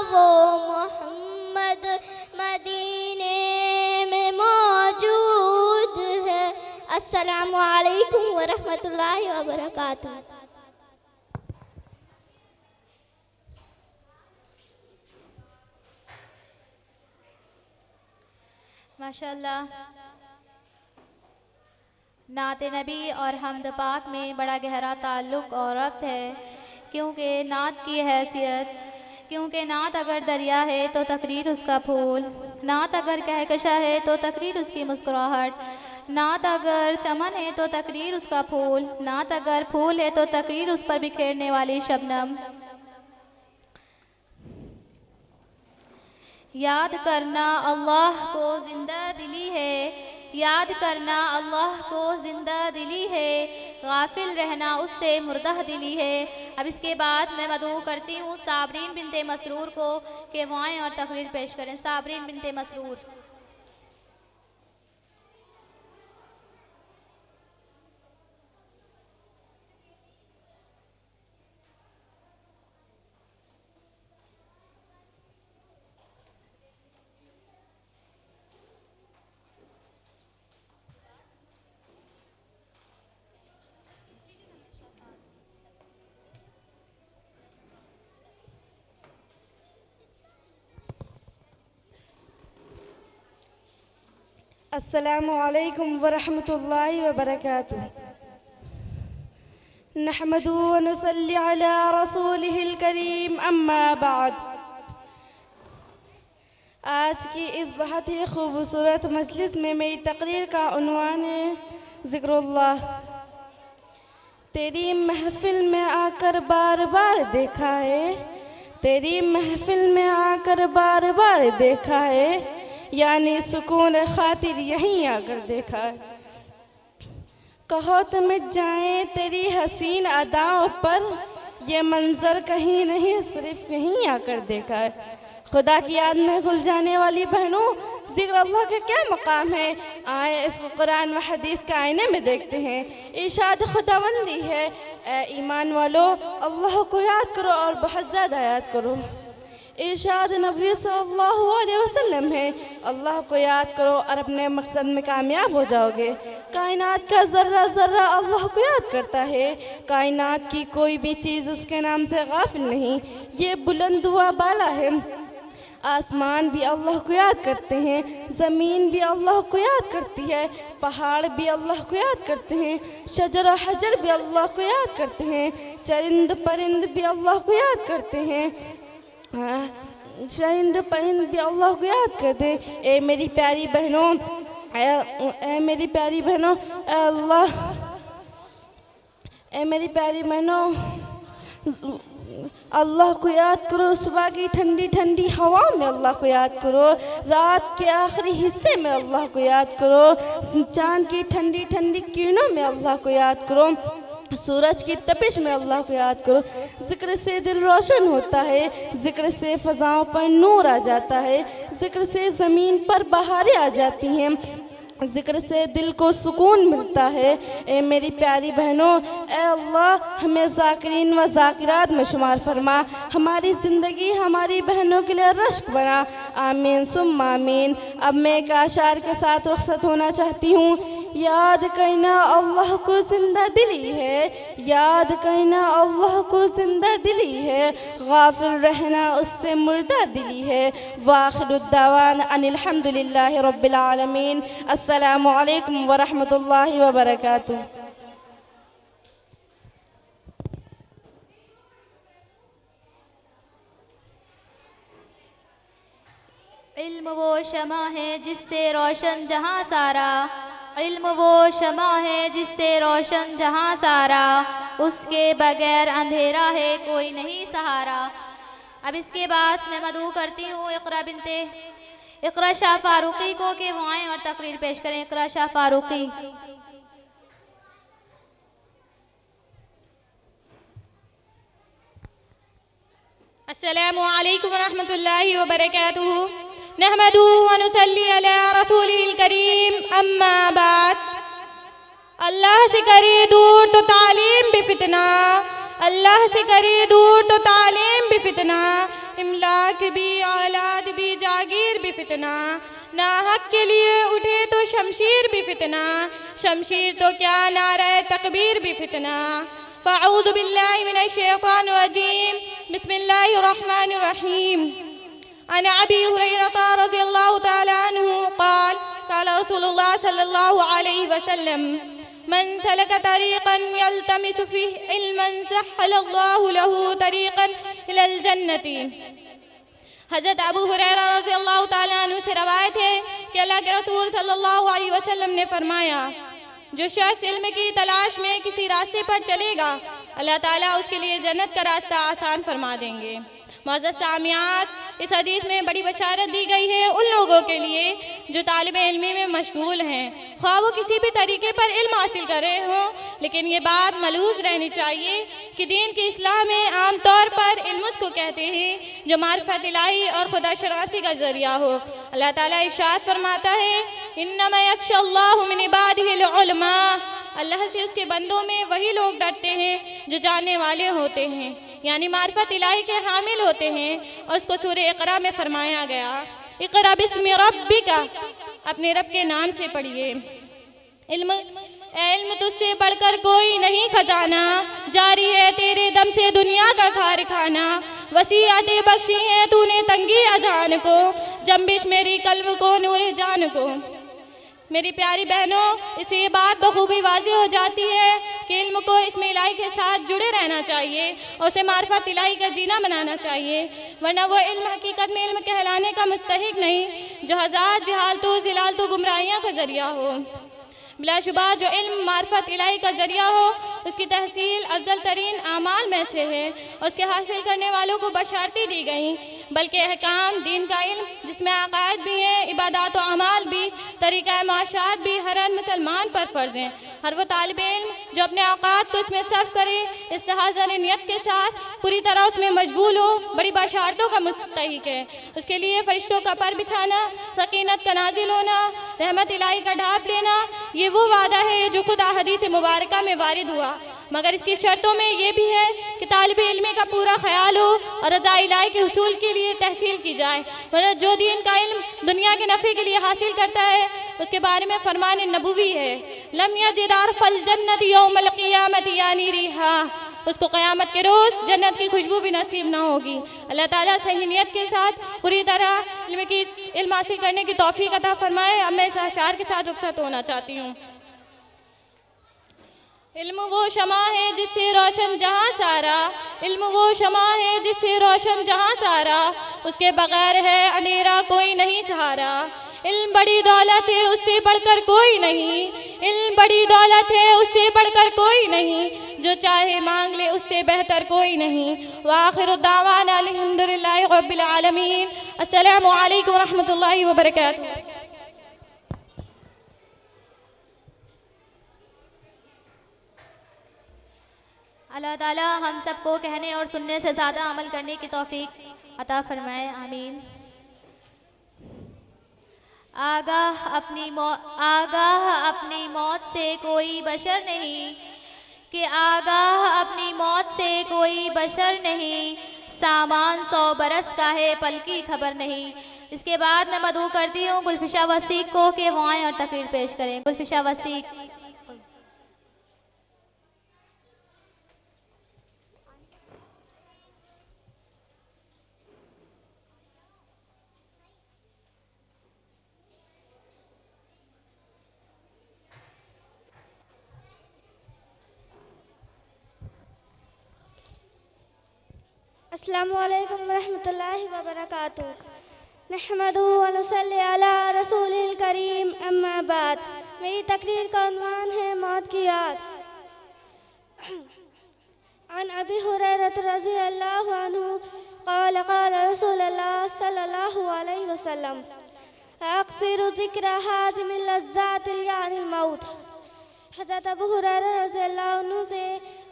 वो मोहम्मद मदीने में मौजूद है। अस्सलामु अलैकुम वरहमतुल्लाहि वबरकातुहू। माशाल्लाह, नात नबी और हमद पाक में बड़ा गहरा ताल्लुक़ और रब्त है, क्योंकि नात की हैसियत, क्योंकि नात अगर दरिया है तो तकरीर उसका फूल, नात अगर कहकशा है तो तकरीर उसकी मुस्कुराहट, नात अगर चमन है तो तकरीर उसका फूल, नात अगर फूल है तो तकरीर उस पर बिखेरने वाली शबनम। याद करना अल्लाह को ज़िंदा दिली है, याद करना अल्लाह को ज़िंदा दिली है, गाफिल रहना उससे मुर्दा दिली है। अब इसके बाद मैं मदऊ करती हूँ साबरीन बिनते मसरूर को कि वो आएं और तकरीर पेश करें। साबरीन बिनते मसरूर। अस्सलामु अलैकुम वरहमतुल्लाहि वबरकातुह। नहमदु व नुसल्ली अला रसूलिहिल करीम, अम्मा बाद। आज की इस बहुत ही खूबसूरत मजलिस में मेरी तकरीर का उन्वान है ज़िक्रुल्लाह। तेरी महफिल में आकर बार बार देखा है, तेरी महफिल में आकर बार बार देखा है, यानी सुकून खातिर यहीं आकर देखा है। कहो तो मिट जाए तेरी हसीन अदाओं पर, ये मंजर कहीं नहीं सिर्फ यहीं आकर देखा है। खुदा की याद में घुल जाने वाली बहनों, ज़िक्र अल्लाह का क्या मकाम है। आए इसको कुरान व हदीस के आईने में देखते हैं। इरशाद खुदावंदी है, ए ईमान वालो अल्लाह को याद करो और बहुत ज़्यादा याद करो। इरशाद नबी सल्लल्लाहु अलैहि वसल्लम है, अल्लाह को याद करो और अपने मकसद में कामयाब हो जाओगे। कायनात का ज़र्रा ज़र्रा अल्लाह को याद करता है। कायनात की कोई भी चीज़ उसके नाम से गाफिल नहीं। ये बुलंद हुआ बाला है। आसमान भी अल्लाह को याद करते हैं, ज़मीन भी अल्लाह को याद करती है, पहाड़ भी अल्लाह को याद करते हैं, शजर और हजर भी अल्लाह को याद करते हैं, चरिंद परिंद भी अल्लाह को याद करते हैं, चरिंद परिंद भी अल्लाह को याद करते हैं। ए मेरी प्यारी बहनों, ए मेरी प्यारी बहनों, अल्लाह, ए मेरी प्यारी बहनों, अल्लाह को याद करो। सुबह की ठंडी ठंडी हवा में अल्लाह को याद करो, रात के आखिरी हिस्से में अल्लाह को याद करो, चाँद की ठंडी ठंडी किरणों में अल्लाह को याद करो, सूरज की तपिश में अल्लाह को याद करो। ज़िक्र से दिल रोशन होता है, ज़िक्र से फ़ज़ाओं पर नूर आ जाता है, ज़िक्र से ज़मीन पर बहारें आ जाती हैं, ज़िक्र से दिल को सुकून मिलता है। ए मेरी प्यारी बहनों, ए अल्लाह हमें ज़ाकिरीन व ज़ाकिरात में शुमार फरमा, हमारी ज़िंदगी हमारी बहनों के लिए रश्क बना। आमीन सुम्मा आमीन। अब मैं एक आशार के साथ रुखसत होना चाहती हूँ। याद करना अल्लाह को ज़िंदा दिली है, याद करना अल्लाह को ज़िंदा दिली है, गाफिल रहना उससे मुर्दा दिली है। वाखिरुद्दावान अनिल हम्दुलिल्लाहि रब्बिल आलमीन। अस्सलामु अलैकुम व रहमतुल्लाहि व बरकातुहू। इल्म वो शमा है जिससे रोशन जहाँ सारा, इल्म वो शमा है जिससे रोशन जहाँ सारा, उसके बगैर अंधेरा है कोई नहीं सहारा। अब इसके बाद मैं मदू करती हूँ इक़रा बिनते इक़रा शाह फारूकी को कि वो आएँ और तकरीर पेश करें। इक़रा शाह फारूकी। अस्सलामु अलैकुम रहमतुल्लाहि व बरकातुहू। नहमदु व नुसल्ली अला रसूलिहिल करीम, अम्मा बाद। अल्लाह से करे दूर तो तालीम भी फितना, अल्लाह से करे दूर तो तालीम भी फितना, इमलाक भी औलाद भी जागीर भी फितना, ना हक के लिए उठे तो शमशीर भी फितना, शमशीर तो क्या नारे तकबीर भी फितना। फ़अऊज़ु बिल्लाहि मिनश शैतानिर रजीम, बिस्मिल्लाहिर रहमानिर रहीम। अन अबी हुरैरा रज़ियल्लाहु तआला अन्हु क़ाल क़ाल रसूलुल्लाह सल्लल्लाहु अलैहि वसल्लम, मन सलका तरीक़न यल्तमिसु फ़ीहि इल्मन सह्हलल्लाहु लहू तरीक़न इलल जन्नति। हज़रत अबू हुरैरा रज़ियल्लाहु तआला अन्हु से रवायत है कि अल्लाह के रसूल सल्लल्लाहु अलैहि वसल्लम ने फरमाया, जो शख्स इल्म की तलाश में किसी रास्ते पर चलेगा, अल्लाह ताला उसके लिए जन्नत का रास्ता आसान फरमा देंगे। मुअज़्ज़ज़ सामियात, इस हदीस में बड़ी बशारत दी गई है उन लोगों के लिए जो तालिब इल्मी में मशगूल हैं, ख्वाह वो किसी भी तरीके पर इल्म हासिल कर रहे हों, लेकिन ये बात मलूज़ रहनी चाहिए कि दीन की इस्लाह में आम तौर पर इल्म उसको कहते हैं जो मारिफत इलाही और खुदा शनासी का ज़रिया हो। अल्लाह ताला इरशाद फरमाता है, इन्नमा यख्शल्लाहु मिन इबादिहिल उलमा, अल्लाह से उसके बंदों में वही लोग डरते हैं जो जानने वाले होते हैं, यानी मारिफत इलाही के हामिल होते हैं। और उसको सूरह इक़रा में फरमाया गया, इक़रा बिस्मि रब्बिका, अपने रब के नाम से पढ़िए। इल्म तुझसे बढ़कर कोई नहीं खजाना, जारी है तेरे दम से दुनिया का कारखाना, वसीयतें बख्शी हैं तूने तंगी अजान को, जंबिश मेरी कल्ब को नूरे जान को। मेरी प्यारी बहनों, इससे ये बात बखूबी वाज़ेह हो जाती है कि इल्म को इसमें इलाही के साथ जुड़े रहना चाहिए और उसे मार्फत इलाही का जीना बनाना चाहिए, वरना वो इल्म हकीकत में इल्म कहलाने का मुस्तहिक नहीं जो हज़ार जहालतों ज़िलालतों गुमराहियों का ज़रिया हो। बिलाशुबा जो इल्म मार्फत इलाही का ज़रिया हो उसकी तहसील अफजल तरीन आमाल में से है और उसके हासिल करने वालों को बशारती दी गई, बल्कि अहकाम दीन का इल्म जिसमें अक़ायद भी हैं, इबादत व अमाल भी, तरीक़ा माशात भी हर मुसलमान पर फ़र्ज़ हैं। हर वो तालिब इल्म जो अपने औक़ात को इसमें सर्फ करे, इस्तिहाज़र नियत के साथ पूरी तरह उसमें मशगूल हो, बड़ी बशारतों का मुस्तहिक है। उसके लिए फ़रिश्तों का पर बिछाना, सकीनत का नाजिल होना, रहमत इलाही का ढाप लेना, ये वो वादा है जो खुद हदीस मुबारका में वारिद हुआ, मगर इसकी शर्तों में ये भी है कि तालिब इल्म का पूरा ख्याल हो और रज़ा इलाही के हुसूल के लिए तहसील की जाए। मतलब जो दीन का इल्म दुनिया के नफ़े के लिए हासिल करता है उसके बारे में फरमान नबूवी है, लम यजिद अरफल जन्नत यौमल क़ियामत यानी रिहा, उसको क़यामत के रोज़ जन्नत की खुशबू भी नसीब ना होगी। अल्लाह ताला सही नियत के साथ पूरी तरह इल्म हासिल करने की तौफीक अता फरमाए। अब मैं इस अशार के साथ रुखसत होना चाहती हूँ। इल्म वो शमा है जिससे रोशन जहाँ सारा, इल्म वो शमा है जिससे रोशन जहाँ सारा, उसके बगैर है अंधेरा कोई नहीं सहारा। इल्म बड़ी दौलत है उससे बढ़कर कोई नहीं, इल्म बड़ी दौलत है उससे बढ़कर कोई नहीं, जो चाहे मांग ले उससे बेहतर कोई नहीं। वाखिर दावाना अल्हम्दुलिल्लाहि रब्बिल आलमीन। अस्सलामु अलैकुम रहमतुल्लाहि व बरकातुहू। अल्लाह ताला हम सबको कहने और सुनने से ज़्यादा अमल करने की तौफीक अता फरमाए, आमीन। आगाह अपनी मौत से कोई बशर नहीं, कि आगाह अपनी मौत से कोई बशर नहीं, सामान 100 बरस का है पल की खबर नहीं। इसके बाद मैं मदऊ करती हूँ गुलफिशा वसीक को कि वो आएँ और तकरीर पेश करें। गुलफिशा वसीक। अस्सलामु अलैकुम वरहमतुल्लाहि वबरकातुहू। नहमदुहु व नुसल्ली अला रसूलिल करीम, अम्मा बाद। मेरी तकरीर का उन्वान है मौत की याद। अन अबी हुरैरा रज़ियल्लाहु अन्हु क़ाल क़ाल रसूलुल्लाह सल्लल्लाहु अलैहि वसल्लम अक्सिरु ज़िक्र हाज़िमिल लज़्ज़ातिल यानिल मौत। हज़रत अबू हुरैरा रज़ियल्लाहु अन्हु से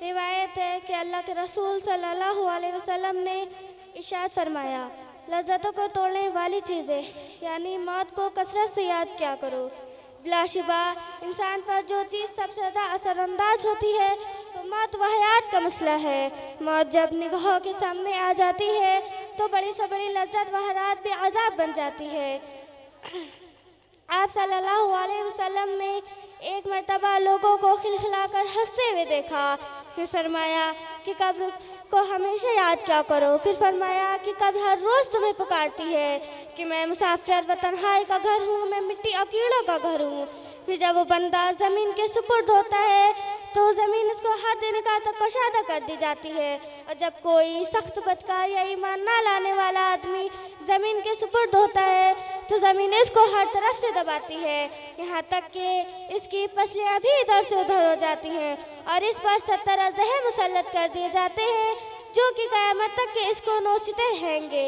रिवायत है कि अल्लाह के रसूल सल्लल्लाहु अलैहि वसल्लम ने इरशाद फरमाया, लज़्ज़तों को तोड़ने वाली चीज़ें यानी मौत को कसरत से याद किया करो। बिलाशुबा इंसान पर जो चीज़ सबसे ज़्यादा असरअंदाज होती है वो मौत व हयात का मसला है। मौत जब निगाहों के सामने आ जाती है तो बड़ी से बड़ी लज्जत व हयात भी अज़ाब बन जाती है। आप सल्लल्लाहु अलैहि वसल्लम ने एक मर्तबा लोगों को खिलखिलाकर हंसते हुए देखा, फिर फरमाया कि कब्र को हमेशा याद क्या करो। फिर फरमाया कि कब्र हर रोज़ तुम्हें पुकारती है कि मैं मुसाफिर व तन्हाई का घर हूँ, मैं मिट्टी और कीड़ों का घर हूँ। फिर जब वो बंदा ज़मीन के सुपुर्द होता है तो ज़मीन उसको हाथ देने का तो कशादा कर दी जाती है, और जब कोई सख्त बदकार या ईमान ना लाने वाला आदमी ज़मीन के सुपुर्द होता है तो ज़मीन इसको हर तरफ से दबाती है, यहाँ तक कि इसकी फसलें भी इधर से उधर हो जाती हैं और इस पर 70 अज़दहे मुसल्लत कर दिए जाते हैं जो कि क़यामत तक के इसको नोचते रहेंगे।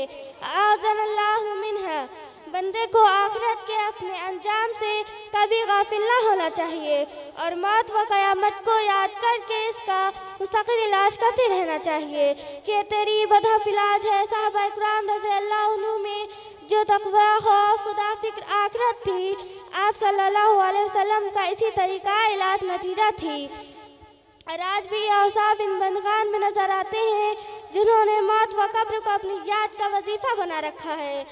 आज़नल्लाहु मिन्हा। बंदे को आखिरत के अपने अंजाम से कभी गाफिल ना होना चाहिए और मौत व क़यामत को याद करके इसका मुस्तक़िल इलाज करते रहना चाहिए कि तेरी बदहफ़ इलाज है। साहबा इकराम रज़ियल्लाहु अन्हुम में जो तक़वा, खौफ, खुदा, फ़िक्र, आखिरत थी, आप सल्लल्लाहु अलैहि वसल्लम का इसी तरीक़ा इलाज नतीजा थी। और आज भी ये औसाफ इन बंदगान में नज़र आते हैं जिन्होंने मौत व कब्र को अपनी याद का वजीफ़ा बना रखा है।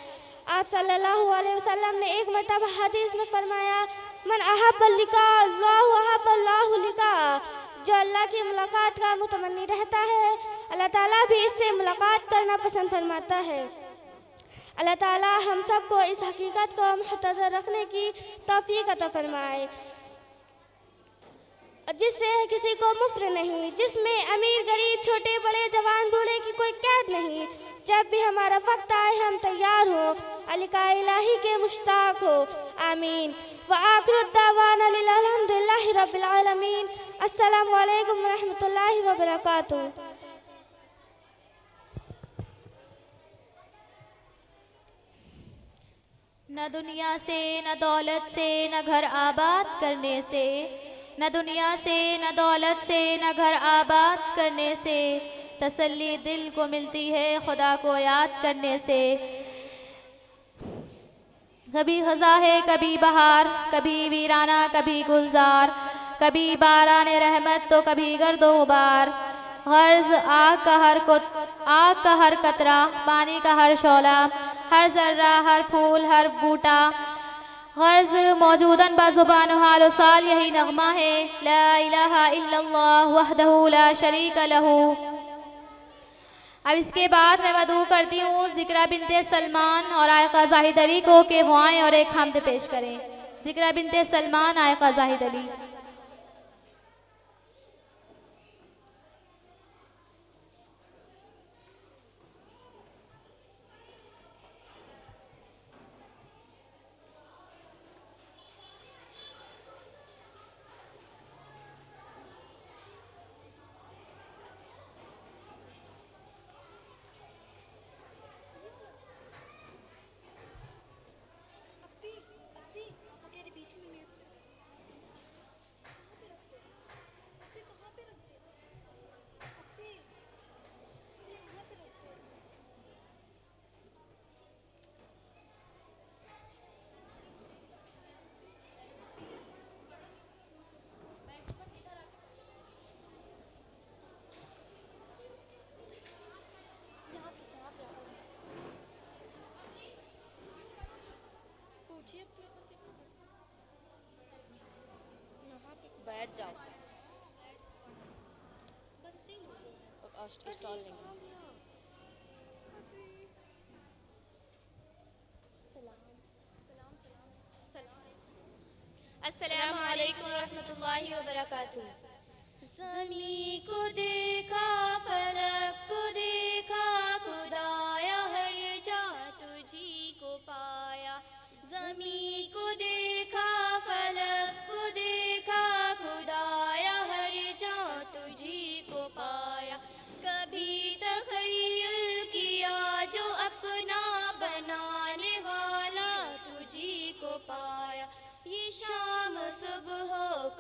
आप सल्लल्लाहु अलैहि वसल्लम ने एक मरतबा हदीस में फरमाया, मन अहब्बल लिका अल्लाहु अहब्बल्लाहु लिका। जो अल्लाह की मुलाकात का मुतमन्नी रहता है अल्लाह ताला भी इससे मुलाकात करना पसंद फरमाता है। अल्लाह ताला हम सबको इस हकीकत को मुहतज़र रखने की तौफीक अता फरमाए, जिससे किसी को मुफ्र नहीं, जिसमें अमीर गरीब छोटे बड़े जवान बूढ़े की कोई कैद नहीं। जब भी हमारा वक्त आए हम तैयार हो, अलिका इलाही के मुश्ताक हो। आमीन। व आखिर दावाना अल्हम्दुलिल्लाहि रब्बिल आलमीन। अस्सलामु अलैकुम व रहमतुल्लाहि व बरकातुहू। न दुनिया से न दौलत से न घर आबाद करने से, न दुनिया से न दौलत से न घर आबाद करने से तसल्ली दिल को मिलती है खुदा को याद करने से। कभी खज़ा है कभी बहार, कभी वीराना कभी गुलजार, कभी बारान रहमत तो कभी गर्दो गुबार। गर्ज आग का हर कतरा, पानी का हर शौला, हर जर्रा हर फूल हर बूटा, गर्ज मौजूदन बाजुबान हाल साल यही नगमा है, ला इलाहा इल्लल्लाह वहदहू ला शरीक लहू। अब इसके बाद मैं मदू करती हूँ ज़िक्रा बिनते सलमान और आयका जाहिद अली को कि वो आएँ और एक हम्द पेश करें। ज़िक्रा बिनते सलमान, आयका जाहिद अली। बैठ जाओ, स्टॉल लेंगे। अस्सलामु अलैकुम रहमतुल्लाहि व बरकातुहू। ज़मीं को देखा फलक को देखा, खुदाया हर जा तुझी को पाया। ज़मीं को देखा फलक को देखा, खुदाया हर जा तुझी को पाया। कभी तख़य्युल किया जो अपना बनाने वाला, तुझी को पाया। ये शाम सुबह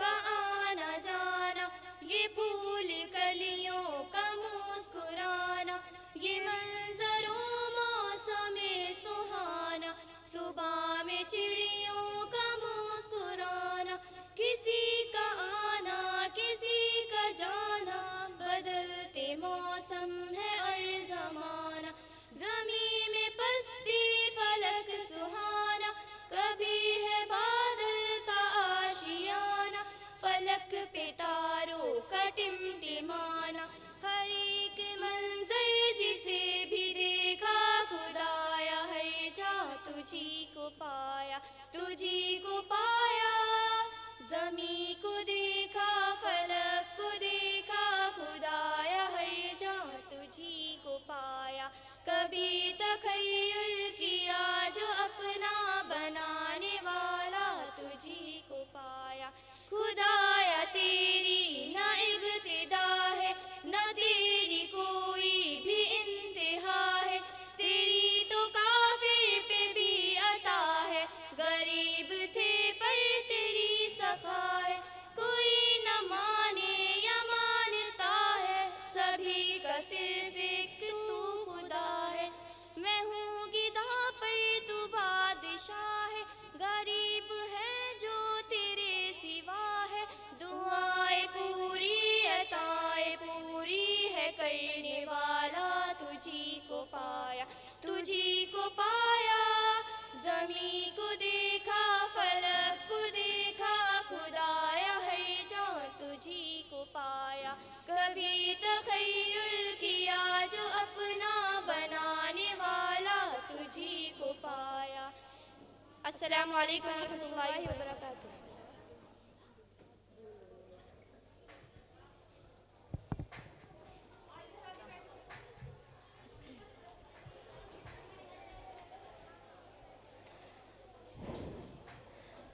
का आना जाना, ये फूल कलियों का मुस्कुराना, ये मंजरों मौसम सुहाना, सुबह में चिड़ियों का मुस्कुराना। किसी का आना किसी का जाना, बदलते मौसम है और ज़माना। ज़मीं में पस्ती फलक सुहाना, कभी है बादल का आशियाना, फलक पे तारों का टिमटिमाना। हर एक मंजर जिसे भी देखा, खुदाया हर जा तुझी को पाया, तुझी को पाया। ज़मीं को देखा फलक को देखा, खुदाया हर जा तुझी को पाया। कभी तख़य्युल किया जो अपना बनाने वाला, तुझी को पाया। खुदाया तेरी ना इब्तिदा है, ना तेरी कोई भी इंतहा है। तेरी तो काफिर पे भी अता है, गरीब थे पर तेरी सखा है। कोई न माने या मानता है, सभी का सिर्फ एक तू खुदा है। मैं हूँ गिदा पर तू बादशाह है, गरीब है जो तेरे सिवा है। दुआएं पूरी अताएं पूरी है करने वाला, तुझी को पाया, तुझी को पाया। ज़मीं को देखा फलक को देखा, खुदाया हर जा तुझी को पाया। कभी तख़य्युल किया जो अपना बनाने वाला, तुझी को अस्सलामु अलैकुम रहमतुल्लाहि व बरकातुहू।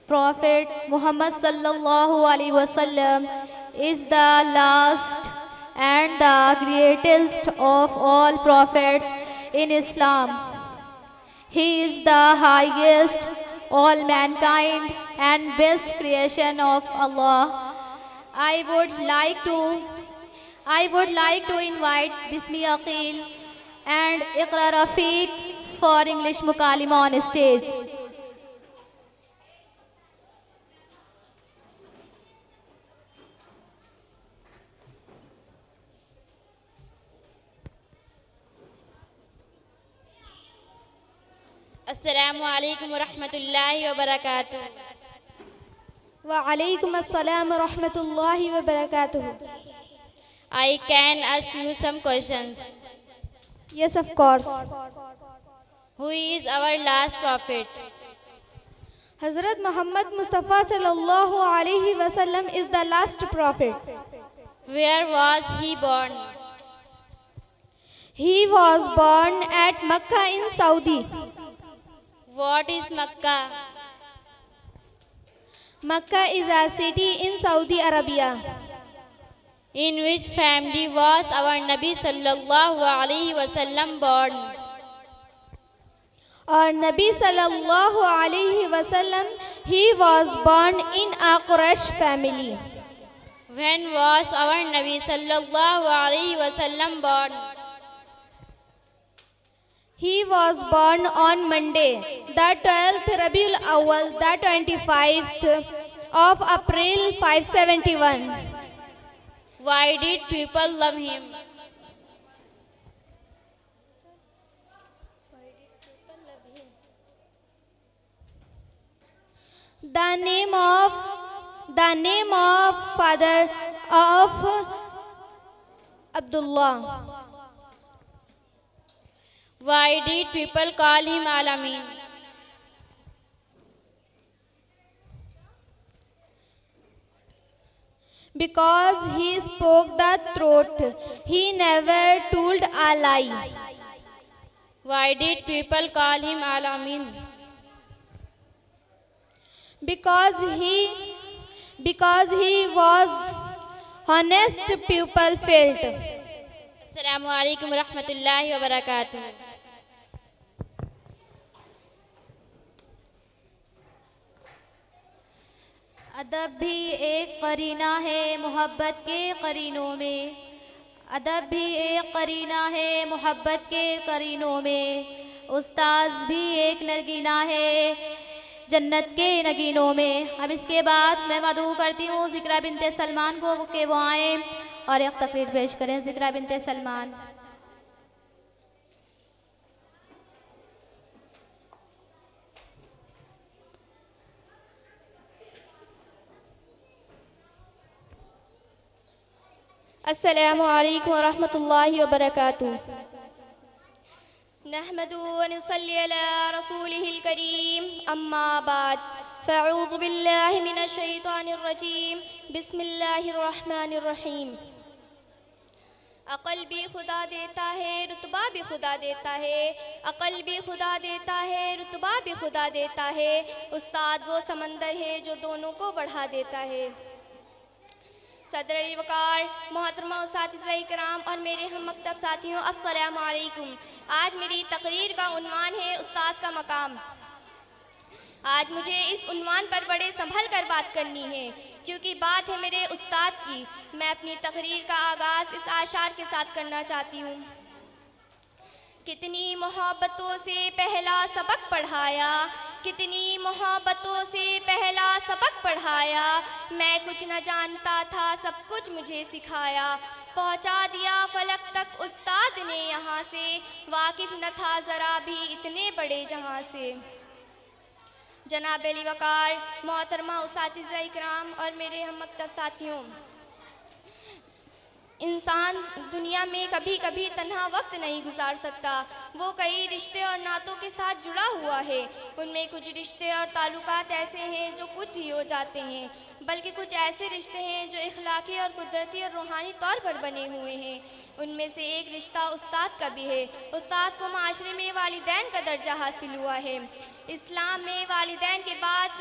Prophet Muhammad sallallahu alaihi wasallam is the last and the greatest of all prophets in Islam. He is the highest all mankind and best creation of Allah. I would like to invite Bismi Aqil and Iqra Rafiq for English Mukalima on stage. अस्सलामु अलैकुम रहमतुल्लाहि व बरकातुहू। वालेकुम अस्सलाम रहमतुल्लाहि व बरकातुहू। I can ask you some questions. Yes, of course. Who is our last prophet? Hazrat Muhammad Mustafa sallallahu alaihi wasallam is the last prophet. Where was he born? He was born at Makkah in Saudi. What is Makkah? Makkah is a city in Saudi Arabia. In which family was our Nabi sallallahu alaihi wasallam born? Our Nabi sallallahu alaihi wasallam, he was born in a Quraysh family. When was our Nabi sallallahu alaihi wasallam born? He was born on Monday, the 12th Rabiul Awwal, the 25th of April 571. Why did people love him? The name of father of Abdullah. Why did people call him Al-Amin? Because he spoke the truth. He never told a lie. Why did people call him Al-Amin? Because he was honest, people felt. Assalamu alaikum rahmatullahi wa barakatuh. अदब भी एक करीना है मोहब्बत के करीनों में। अदब भी एक करीना है मोहब्बत के करीनों में। उस्ताद भी एक नगीना है जन्नत के नगीनों में। अब इसके बाद मैं मदू करती हूँ ज़िक्रा बिनते सलमान को कि वो आएँ और एक तकरीर पेश करें। ज़िक्रा बिनते सलमान। अस्सलामु अलैकुम वरहमतुल्लाहि वबरकातुहू। नहमदुहु व नुसल्ली अला रसूलिहिल करीम, अम्मा बाद, फ़अऊज़ु बिल्लाहि मिनश शैतानिर रजीम, बिस्मिल्लाहिर रहमानिर रहीम। अक़ल भी खुदा देता है, रुतबा भी खुदा देता है। अक़ल भी खुदा देता है, रुतबा भी खुदा देता है। उस्ताद वो समंदर है जो दोनों को बढ़ा देता है। सदर वकार, मोहतरमा उस्ताद इकराम और मेरे हम मकतब साथियों, अस्सलामु अलैकुम। आज मेरी तकरीर का उन्वान है उस्ताद का मकाम। आज मुझे इस उन्वान पर बड़े संभल कर बात करनी है क्योंकि बात है मेरे उस्ताद की। मैं अपनी तकरीर का आगाज़ इस आशार के साथ करना चाहती हूँ। कितनी मोहब्बतों से पहला सबक पढ़ाया, कितनी मोहब्बतों से पहला सबक पढ़ाया। मैं कुछ न जानता था, सब कुछ मुझे सिखाया। पहुँचा दिया फलक तक उस्ताद ने यहाँ से, वाकिफ़ न था ज़रा भी इतने बड़े जहाँ से। जनाब अली वकार, मोहतरमा उस्ताद इकराम और मेरे हम मकतब साथियों, इंसान दुनिया में कभी कभी तन्हा वक्त नहीं गुजार सकता। वो कई रिश्ते और नातों के साथ जुड़ा हुआ है। उनमें कुछ रिश्ते और ताल्लुकात ऐसे हैं जो खुद ही हो जाते हैं, बल्कि कुछ ऐसे रिश्ते हैं जो इखलाकी और कुदरती और रूहानी तौर पर बने हुए हैं। उनमें से एक रिश्ता उस्ताद का भी है। उस्ताद को माशरे में वालिदैन का दर्जा हासिल हुआ है। इस्लाम में वालिदैन के बाद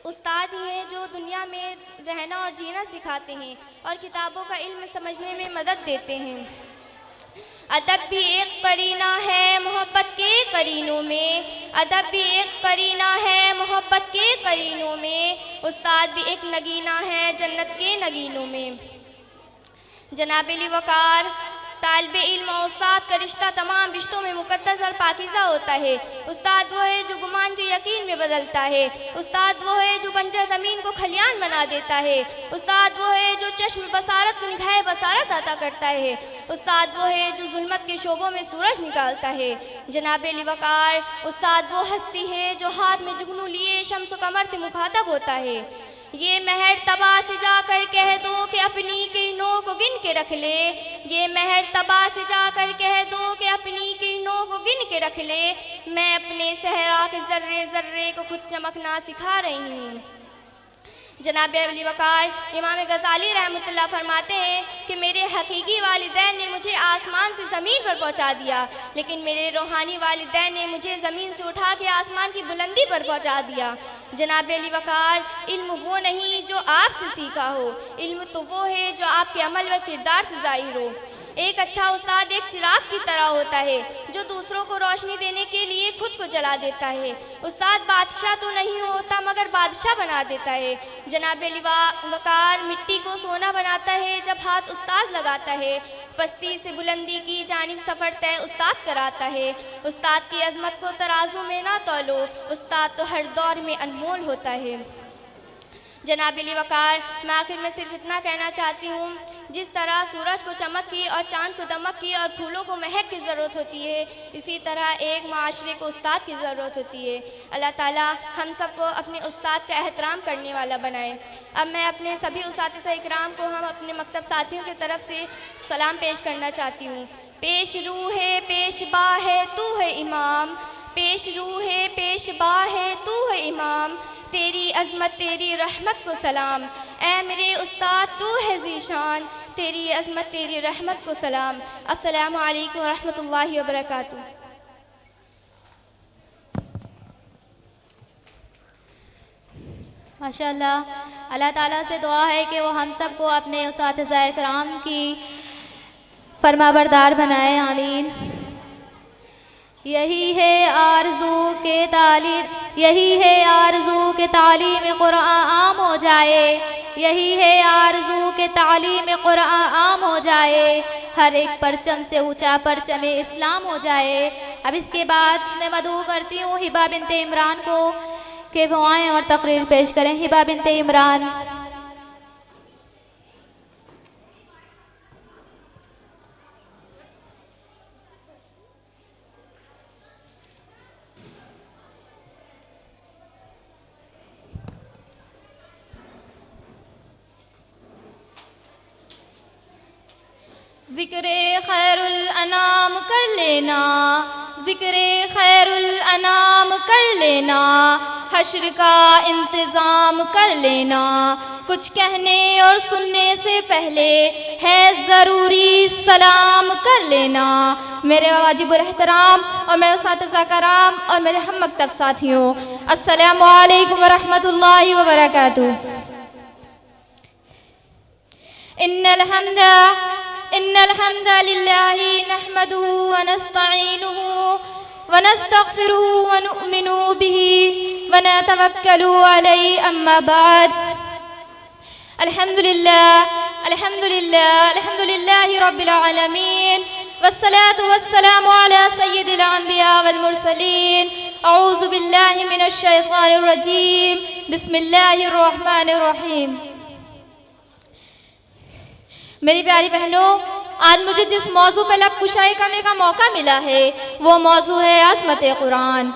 उस्ताद ही हैं जो दुनिया में रहना और जीना सिखाते हैं और किताबों का इल्म समझने में मदद देते हैं। अदब भी एक करीना है मोहब्बत के करीनों में, अदब भी एक करीना है मोहब्बत के करीनों में, उस्ताद भी एक नगीना है जन्नत के नगीनों में। जनाब-ए वक़ार, तालिब इल्म और उस्ताद का रिश्ता तमाम रिश्तों में मुक़द्दस और पाकीज़ा होता है। उस्ताद वो है जो गुमान को यकीन में बदलता है। उस्ताद वो है जो बंजर ज़मीन को खलियान बना देता है। उस्ताद वो है जो चश्म बसारत को निगाहे बसारत अता करता है। उस्ताद वो है जो जुल्मत के शोबों में सूरज निकालता है। जनाब-ए वक़ार, उस्ताद वो हस्ती है जो हाथ में जुगनू लिए शम्स कमर से मुखातब होता है। ये महर तबा से जाकर कह दो कि अपनी किरणों को गिन के रख ले, ये महर तबा से जाकर कह दो कि अपनी किरणों को गिन के रख ले, मैं अपने सहरा के ज़र्रे ज़र्रे को खुद चमकना सिखा रही हूँ। जनाब-ए वक़ार, इमाम गज़ाली रहमतुल्लाह फरमाते हैं कि मेरे हकीकी वालिदैन ने मुझे आसमान से ज़मीन पर पहुँचा दिया, लेकिन मेरे रूहानी वालिदैन ने मुझे ज़मीन से उठा के आसमान की बुलंदी पर पहुँचा दिया। जनाब-ए वक़ार, इल्म वो नहीं जो आपसे सीखा हो, इल्म तो वो है जो आपके अमल व किरदार से ज़ाहिर हो। एक अच्छा उस्ताद एक चिराग की तरह होता है जो दूसरों को रोशनी देने के लिए खुद को जला देता है। उस्ताद बादशाह तो नहीं होता मगर बादशाह बना देता है। जनाब-ए वक़ार मिट्टी को सोना बनाता है जब हाथ उस्ताद लगाता है। पस्ती से बुलंदी की जानिब सफ़र तय उस्ताद कराता है। उस्ताद की अज़मत को तराजू में ना तौलो, उस्ताद तो हर दौर में अनमोल होता है। जनाब-ए वक़ार, मैं आखिर में सिर्फ इतना कहना चाहती हूँ, जिस तरह सूरज को चमक की और चाँद को दमक की और फूलों को महक की ज़रूरत होती है, इसी तरह एक माशरे को उस्ताद की ज़रूरत होती है। अल्लाह ताला हम सबको अपने उस्ताद का एहतराम करने वाला बनाए। अब मैं अपने सभी उस्ताद इकराम को हम अपने मकतब साथियों की तरफ से सलाम पेश करना चाहती हूँ। पेश रू है पेश बा है तू है इमाम, पेश रू है पेश बा है तू है इमाम, तेरी अज़मत तेरी रहमत को सलाम, ऐ मेरे उस्ताद तू है ज़ीशान, तेरी अज़मत तेरी रहमत को सलाम। अस्सलामु अलैकुम व रहमतुल्लाहि व बरकातुहू। माशाअल्लाह, अल्लाह ताला से दुआ है कि वो हम सब को अपने उस्ताद-ए किराम की फरमाबरदार बनाए, आमीन। यही है आरज़ू के तालीम, यही है आरज़ू के तालीम कुरान आम हो जाए, यही है आरज़ू के तालीम कुरान आम हो जाए, हर एक परचम से ऊंचा परचम इस्लाम हो जाए। अब इसके बाद मैं मदू करती हूँ हिबा बिनते इमरान को कि वो आएँ और तकरीर पेश करें। हिबा बिनते इमरान। ज़िक्रे खैरुल अनाम कर लेना, ज़िक्रे खैरुल अनाम कर लेना, हश्र का इंतज़ाम कर लेना, कुछ कहने और सुनने से पहले है ज़रूरी सलाम कर लेना। मेरे वाजिबुल एहतराम और मेरे उस्ताद कराम और मेरे हम मकतब साथियों, अस्सलामु अलैकुम व रहमतुल्लाहि व बरकातुहू। इन्नल हम्दा लिल्लाहि नहमदुहु व नस्तईनुहु व नस्तगफिरुहु व नु'मिनु बिही व नतवक्कलु अलैहि, अम्मा बाद। अल्हम्दुलिल्लाह अल्हम्दुलिल्लाह अल्हम्दुलिल्लाहि रब्बिल आलमीन वस्सलातु वस्सलामु अला सय्यिदिल अंबिया वल मुरसलीन। औज़ु बिल्लाहि मिनश शैतानिर रजीम, बिस्मिल्लाहिर रहमानिर रहीम। मेरी प्यारी बहनों, आज मुझे जिस मौजू पर लब कुशाई करने का मौका मिला है वो मौजू है अज़मत कुरान।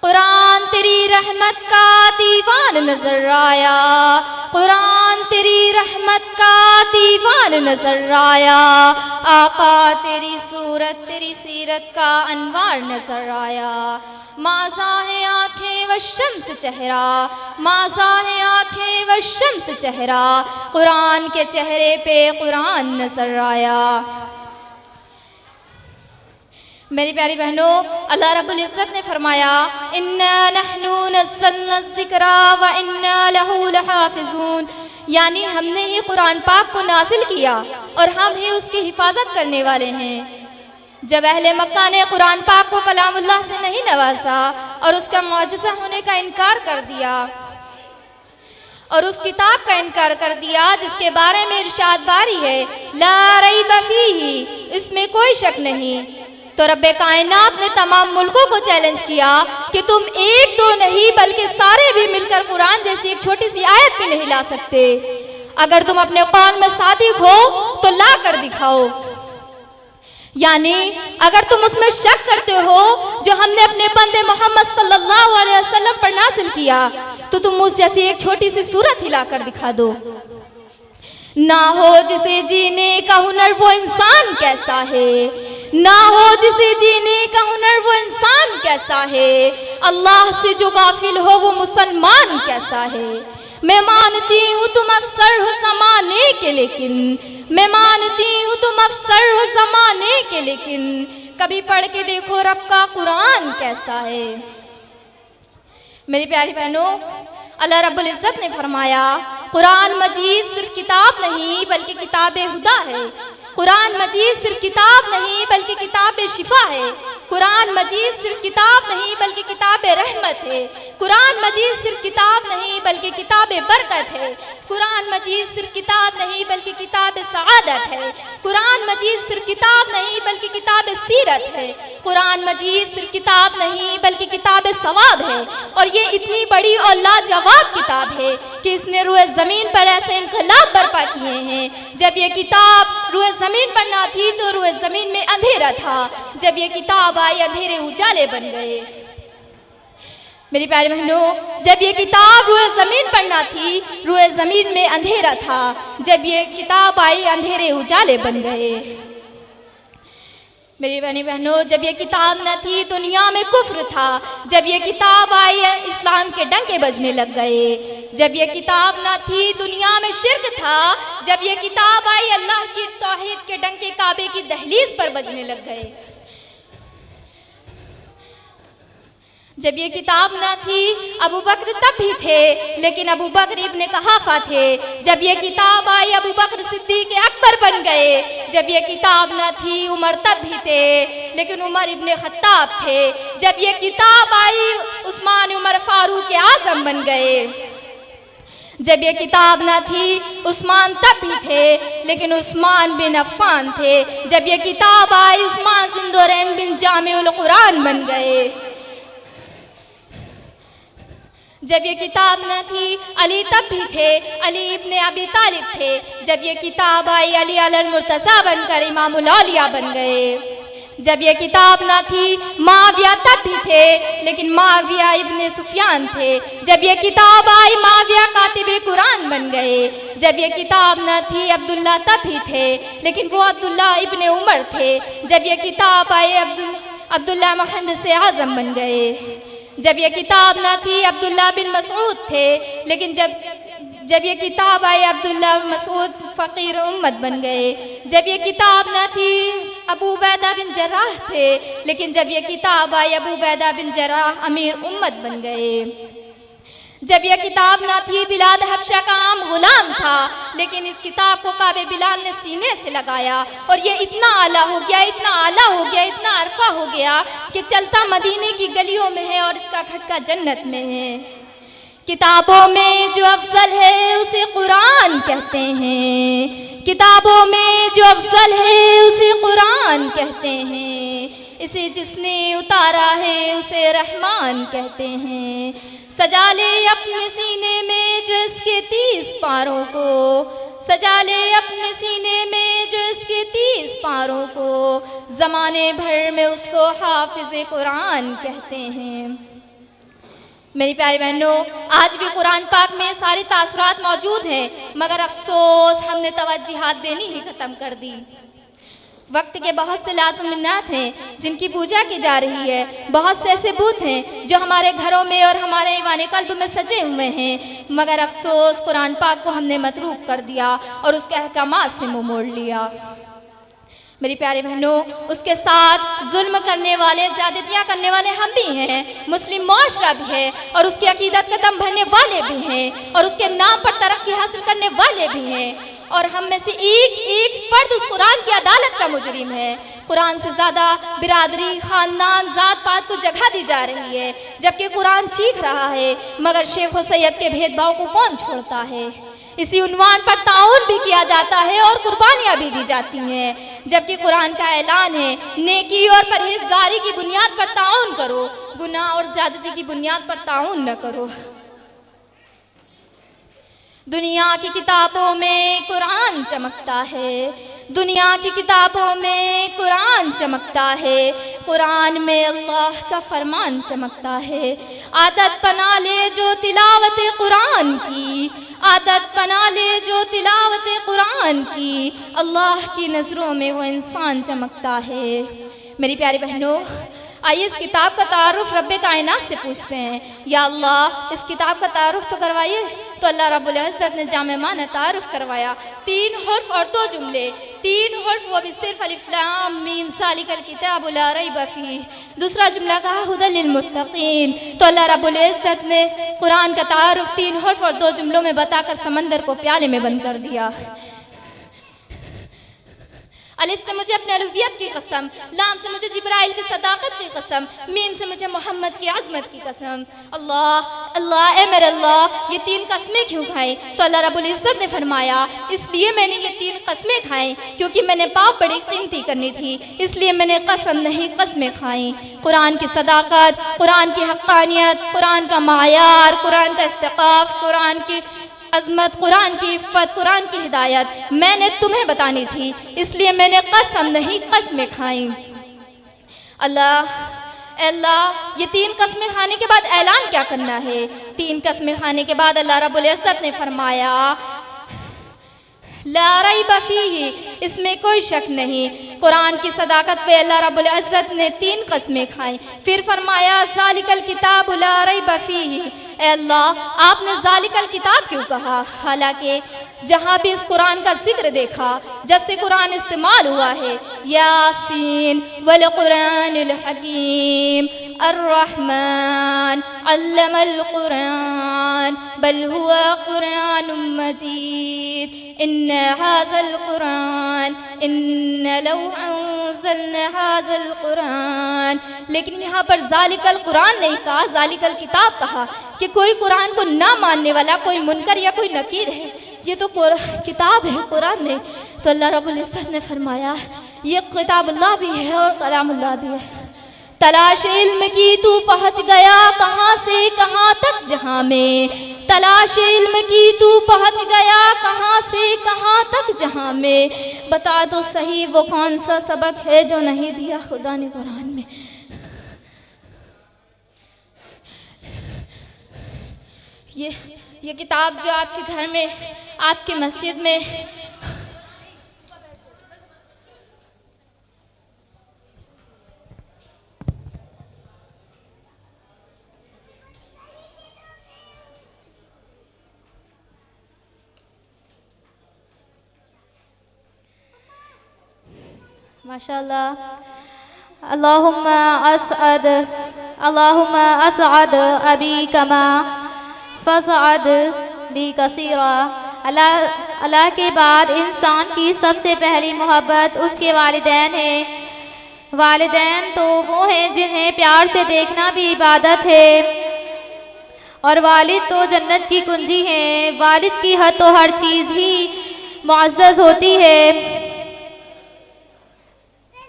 कुरान तेरी रहमत का दीवान नजर आया, कुरान तेरी रहमत का दीवान नजर आया, आका तेरी सूरत तेरी सीरत का अनवार नजर आया। माज़ा है आँखें व शम्स चेहरा, माज़ा है आँखें व शम्स चेहरा, कुरान के चेहरे पे कुरान नजर आया। मेरी प्यारी बहनों, अल्लाह रब्बुल इज़्ज़त ने फरमाया इन्ना नहनु नज़्ज़लना ज़िक्रा व इन्ना लहू लहाफ़िज़ून, यानी हमने ही कुरान पाक को नाजिल किया और हम ही उसकी हिफाजत करने वाले हैं। जब अहले मक्का ने कुरान पाक को कलामुल्लाह से नहीं नवाजा और उसका मौजज़ा होने का इनकार कर दिया और उस किताब का इनकार कर दिया जिसके बारे में इरशाद बारी है ला रैब फीही, इसमें कोई शक नहीं, तो रब्बे कायनात ने तमाम मुल्कों को चैलेंज किया कि तुम एक दो नहीं बल्कि सारे भी मिलकर कुरान जैसी एक छोटी सी आयत भी नहीं ला सकते। अगर तुम अपने कौल में सादिक हो तो ला कर दिखाओ, यानी अगर तुम उसमें शक करते हो जो हमने अपने बंदे मोहम्मद सल्लल्लाहु अलैहि वसल्लम पर नाज़िल किया तो तुम उस जैसी एक छोटी सी सूरत ही ला कर दिखा दो। ना हो जिसे जीने का हुनर वो इंसान कैसा है, ना हो जिसे जीने का हुनर वो इंसान कैसा है, अल्लाह से जो गाफिल हो वो मुसलमान कैसा है। मैं मानती हूँ तुम अफसर हो ज़माने के, लेकिन मैं मानती हूँ तुम अफसर हो ज़माने के, लेकिन कभी पढ़ के देखो रब का कुरान कैसा है। मेरी प्यारी बहनों, अल्लाह रब्बुल इज़्ज़त ने फरमाया कुरान मजीद सिर्फ किताब नहीं बल्कि किताब हुदा है, कुरान मजीद सिर्फ किताब नहीं बल्कि किताब शिफा है, कुरान मजीद सिर्फ किताब नहीं बल्कि किताब रहमत है, कुरान मजीद सिर्फ किताब नहीं बल्कि किताब बरकत है, कुरान मजीद सिर्फ किताब नहीं बल्कि किताब सआदत है, कुरान मजीद सिर्फ किताब नहीं बल्कि किताब सीरत है, कुरान मजीद सिर्फ किताब नहीं बल्कि किताब सवाब है। और ये इतनी बड़ी और लाजवाब किताब है कि इसने रूए ज़मीन पर ऐसे इनकलाब बर्पा किए हैं। जब ये किताब रूए ज़मीन पर ना थी तो रूए ज़मीन में अंधेरा था, जब ये किताब आई अंधेरे उजाले बन गए। मेरी प्यारी बहनों, जब ये किताब रूए ज़मीन पर ना थी रूए ज़मीन में अंधेरा था, जब ये किताब आई अंधेरे उजाले बन गए। मेरी बहनों, जब ये किताब न थी दुनिया में कुफ्र था, जब ये किताब आई इस्लाम के डंके बजने लग गए, जब ये किताब न थी दुनिया में शिर्क था, जब ये किताब आई अल्लाह की तौहीद के डंके काबे की दहलीज पर बजने लग गए। जब ये किताब न थी अबू बकर तब भी थे, लेकिन अबू बकर इब्ने कहाफा थे। जब ये किताब आई अबू बकर सिद्दीक अकबर बन गए। जब ये किताब न थी उमर तब भी थे, लेकिन उमर इब्ने खत्ताब थे। जब ये किताब आई उस्मान उमर फारूक आज़म बन गए। जब ये किताब न थी उस्मान तब भी थे, लेकिन उस्मान बिन अफ़्फ़ान थे। जब ये किताब आई उस्मान ज़िंदुरैन बिन जामिउल कुरान बन गए। जब ये किताब न थी अली तब भी थे, अली इब्ने अबी तालिब थे। जब ये किताब आई अली अलल मुर्तज़ा बनकर इमामुल औलिया बन गए। जब ये किताब न थी माविया तब भी थे, लेकिन माविया इब्ने सुफियान थे। जब ये किताब आई माविया कातिबे कुरान बन गए। जब ये किताब न थी अब्दुल्ला तब भी थे, लेकिन वो अब्दुल्ला इब्ने उमर थे। जब ये किताब आई अब्दुल्ला मुहद्दिस आज़म बन गए। जब ये किताब न थी अब्दुल्ला बिन मसूद थे, लेकिन जब ये किताब आई अब्दुल्ला मसूद फ़कीर उम्मत बन गए। जब ये किताब न थी अबू उबैदा बिन जर्राह थे, लेकिन जब ये किताब आई अबू उबैदा बिन जर्राह अमीर उम्मत बन गए। जब यह किताब ना थी बिलाल हबशा का आम गुलाम था, लेकिन इस किताब को काबे बिलाल ने सीने से लगाया और ये इतना आला हो गया, इतना आला हो गया, इतना अरफा हो गया कि चलता मदीने की गलियों में है और इसका खटका जन्नत में है। किताबों में जो अफजल है उसे कुरान कहते हैं, किताबों में जो अफजल है उसे कुरान कहते हैं। इसे जिसने उतारा है उसे रहमान कहते हैं। सजा ले अपने सीने में जो इसके 30 पारों को, सजा ले अपने सीने में जो इसके 30 पारों को, ज़माने भर में उसको हाफिज़ कुरान कहते हैं। मेरी प्यारी बहनों, आज भी कुरान पाक में सारे तासुरात मौजूद हैं, मगर अफसोस हमने तवज्जुहात देनी ही ख़त्म कर दी। वक्त के बहुत से लात मिन्नात हैं जिनकी पूजा की जा रही है, बहुत से ऐसे बूत हैं जो हमारे घरों में और हमारे ईवान कल्ब में सजे हुए हैं, मगर अफसोस कुरान पाक को हमने मतरूक कर दिया और उसके अहकामात से मुँह मोड़ लिया। मेरी प्यारी बहनों, उसके साथ जुल्म करने वाले, ज़्यादतियाँ करने वाले हम भी हैं, मुस्लिम मुआशरा भी है और उसकी अकीदत का दम भरने वाले भी हैं और उसके नाम पर तरक्की हासिल करने वाले भी हैं, और हम में से एक एक फर्द उस कुरान की अदालत का मुजरिम है। कुरान से ज़्यादा बिरादरी, ख़ानदान, ज़ात पात को जगह दी जा रही है, जबकि कुरान चीख रहा है, मगर शेख व सैयद के भेदभाव को कौन छोड़ता है। इसी उन्वान पर ताउन भी किया जाता है और कुर्बानियाँ भी दी जाती हैं, जबकि कुरान का ऐलान है नेकी और परहेजगारी की बुनियाद पर ताउन करो, गुनाह और ज़्यादती की बुनियाद पर ताउन न करो। दुनिया की किताबों में कुरान चमकता है, दुनिया की किताबों में कुरान चमकता है, कुरान में अल्लाह का फरमान चमकता है। आदत बना ले जो तिलावत कुरान की, आदत बना ले जो तिलावत कुरान की, अल्लाह की नज़रों में वो इंसान चमकता है। मेरी प्यारी बहनों, आइए इस किताब का तारुफ रब्बे कायनात से पूछते हैं। या अल्लाह, इस किताब का तारुफ तो करवाइए। तो अल्लाह रब्बुल इज़्ज़त ने जामे माने तारुफ करवाया। 3 हर्फ और 2 जुमले, 3 हर्फ वो भी सिर्फ अलिफ लाम मीम ज़ालिकल किताबु ला रैब फीह। दूसरा जुमला कहा हुदल लिल मुत्तकीन। तो अल्लाह रब्बुल इज़्ज़त ने कुरान का तारुफ 3 हर्फ और 2 जुमलों में बताकर समंदर को प्याले में बंद कर दिया। अलिफ से मुझे अपने अलुवियत की कसम, लाम से मुझे जिब्राइल की सदाकत की कसम, मीम से मुझे मोहम्मद की आज़मत की कसम। अल्लाह अल्लाह, ए मेरे अल्लाह, ये 3 कस्में क्यों खाएं? तो अल्लाह रब्बुल इज़्ज़त ने फरमाया, इसलिए मैंने ये 3 कस्में खाएं क्योंकि मैंने पाप बड़ी कीमती करनी थी, इसलिए मैंने कसम नहीं कस्में खाई। कुरान की सदाकत, कुरान की हक़ानियत, कुरान का मायार, कुरान का इस्तिक़ाफ़, कुरान की अज़मत, कुरान की इफ़्फ़त, कुरान की हिदायत मैंने तुम्हें बतानी थी, इसलिए मैंने कसम नहीं कस्में खाई। अल्लाह, ये 3 कस्में खाने के बाद ऐलान क्या करना है? 3 कस्में खाने के बाद अल्लाह रब्बुल इज़्ज़त ने फरमाया, ला रैब फीह, इसमें कोई शक नहीं। कुरान की सदाकत पे अल्लाह रब्बुल इज़्ज़त ने 3 कस्में खाई, फिर फरमाया ज़ालिकल किताब ला रैब फीह। ए अल्लाह, आपने ज़ालिकल किताब क्यों कहा? हालांकि जहाँ भी इस कुरान का जिक्र देखा, जब से कुरान इस्तेमाल हुआ है, यासीन वल कुरानिल हकीम अर्रहमान अल्लमल कुरान बल हुवा कुरानुम मजीद इन्ना हाज़ल कुरान इन्ना लौ अंज़लना हाज़ल कुरान। लेकिन यहाँ पर ज़ालिकल कुरान नहीं कहा, ज़ालिकल किताब कहा कि कोई कुरान को ना मानने वाला, कोई मुनकर या कोई नकीर है, ये तो किताब है, कुरान नहीं। तो अल्लाह रब्बुल इज़्ज़त ने फरमाया, ये किताबुल्लाह भी है और कलामुल्लाह भी है। तलाश इल्म की तू पहुँच गया कहाँ से कहाँ तक जहाँ में, तलाश इल्म की तू पहुँच गया कहाँ से कहाँ तक जहाँ में, बता दो सही वो कौन सा सबक है जो नहीं दिया खुदा ने कुरान में। ये किताब जो आपके घर में, आपके मस्जिद में माशाअल्लाह। अल्लाहुम्मा असअद अबी कमा फसअद बी कसीरा। अल्लाह के बाद इंसान की सबसे पहली मोहब्बत उसके वालिदैन है। वालिदैन तो वो हैं जिन्हें प्यार से देखना भी इबादत है, और वालिद तो जन्नत की कुंजी है। वालिद की हद तो हर चीज़ ही मुअज़्ज़ज़ होती है।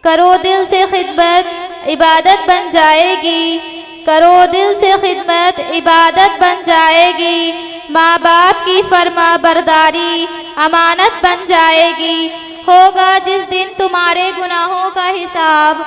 करो दिल से खिदमत इबादत बन जाएगी, करो दिल से खिदमत इबादत बन जाएगी। माँ बाप की फरमा बरदारी अमानत बन जाएगी। होगा जिस दिन तुम्हारे गुनाहों का हिसाब,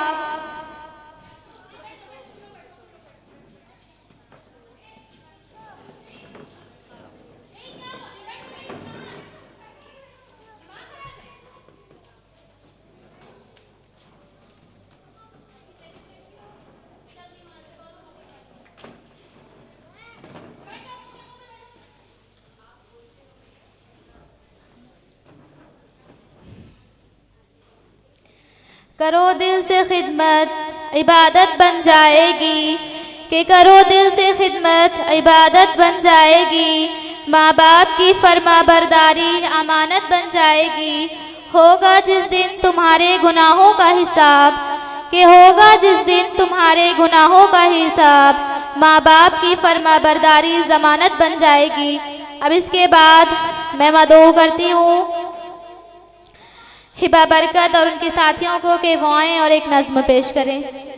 करो दिल से खिदमत इबादत बन जाएगी, कि करो दिल से खिदमत इबादत बन जाएगी। माँ बाप की फर्मा बरदारी अमानत बन जाएगी। होगा जिस दिन तुम्हारे गुनाहों का हिसाब, कि होगा जिस दिन तुम्हारे गुनाहों का हिसाब, माँ बाप की फर्मा बरदारी ज़मानत बन जाएगी। अब इसके बाद मैं मदो करती हूँ हिबा बरकत और उनके साथियों को कि वो आएं और एक नज़्म पेश करें।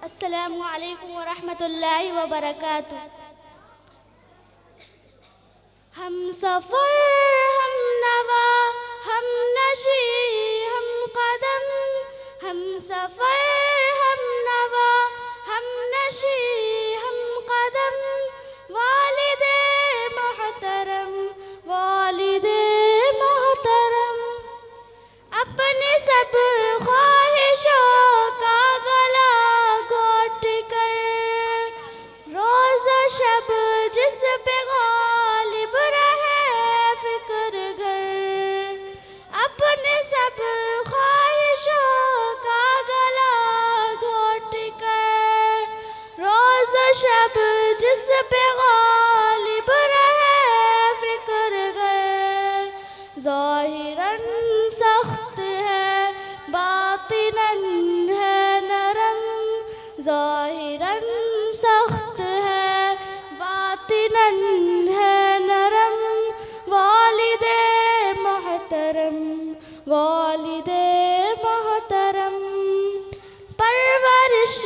अस्सलामु अलैकुम व रहमतुल्लाहि व बरकातुहू। हम सफ़र हम नवा हम नशी हम कदम, हम सफ़र हम नवा हम नशी हम कदम। वालिदे मोहतरम वालिदे मोहतरम, अपने सब ख्वाहिशों का गला घोट कर, रोज़ शब जिस पे गालिब रहे फिक्र घर। अपने सब ख्वाहिशों का गला घोट कर, रोज़ शब जिस पे गालिब रहे फिक्र घर। ज़ाहिरन सख्त है बातिनन है नरम, ज़ाहिरन सख्त है बातिनन है नरम। वालिदे मोहतरम वालिदे मोहतरम, परवरिश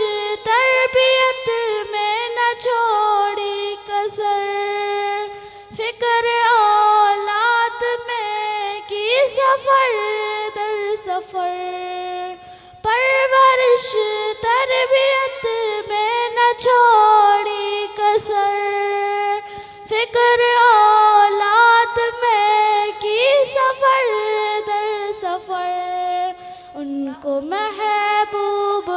तरबियत में न छोड़ी कसर। फिक्र औलाद में की सफ़र दर सफ़र, परवरिश तरबियत में न छोड़ी कसर। फिक्र औलाद में की सफ़र दर सफ़र। उनको महबूब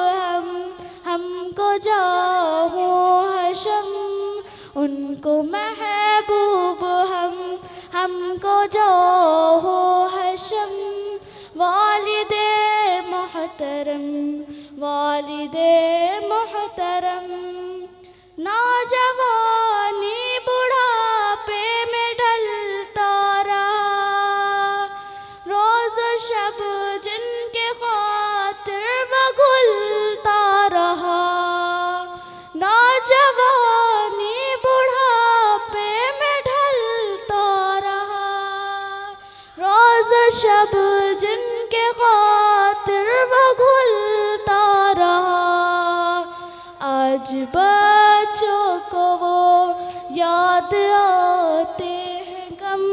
हमको जाओ हशम, उनको महबूब हमको जाओ हशम। वालिदे मोहतरम वालिदे मोहतरम, नौजवानी बुढ़ापे में ढलता रहा, रोज़ शब जिनके खातिर बघुलता रहा। नौजवानी बुढ़ापे में ढलता रहा, रोज़ शब जिनके खातिर बघुलता रहा। आज बच्चों को वो याद आते हैं कम,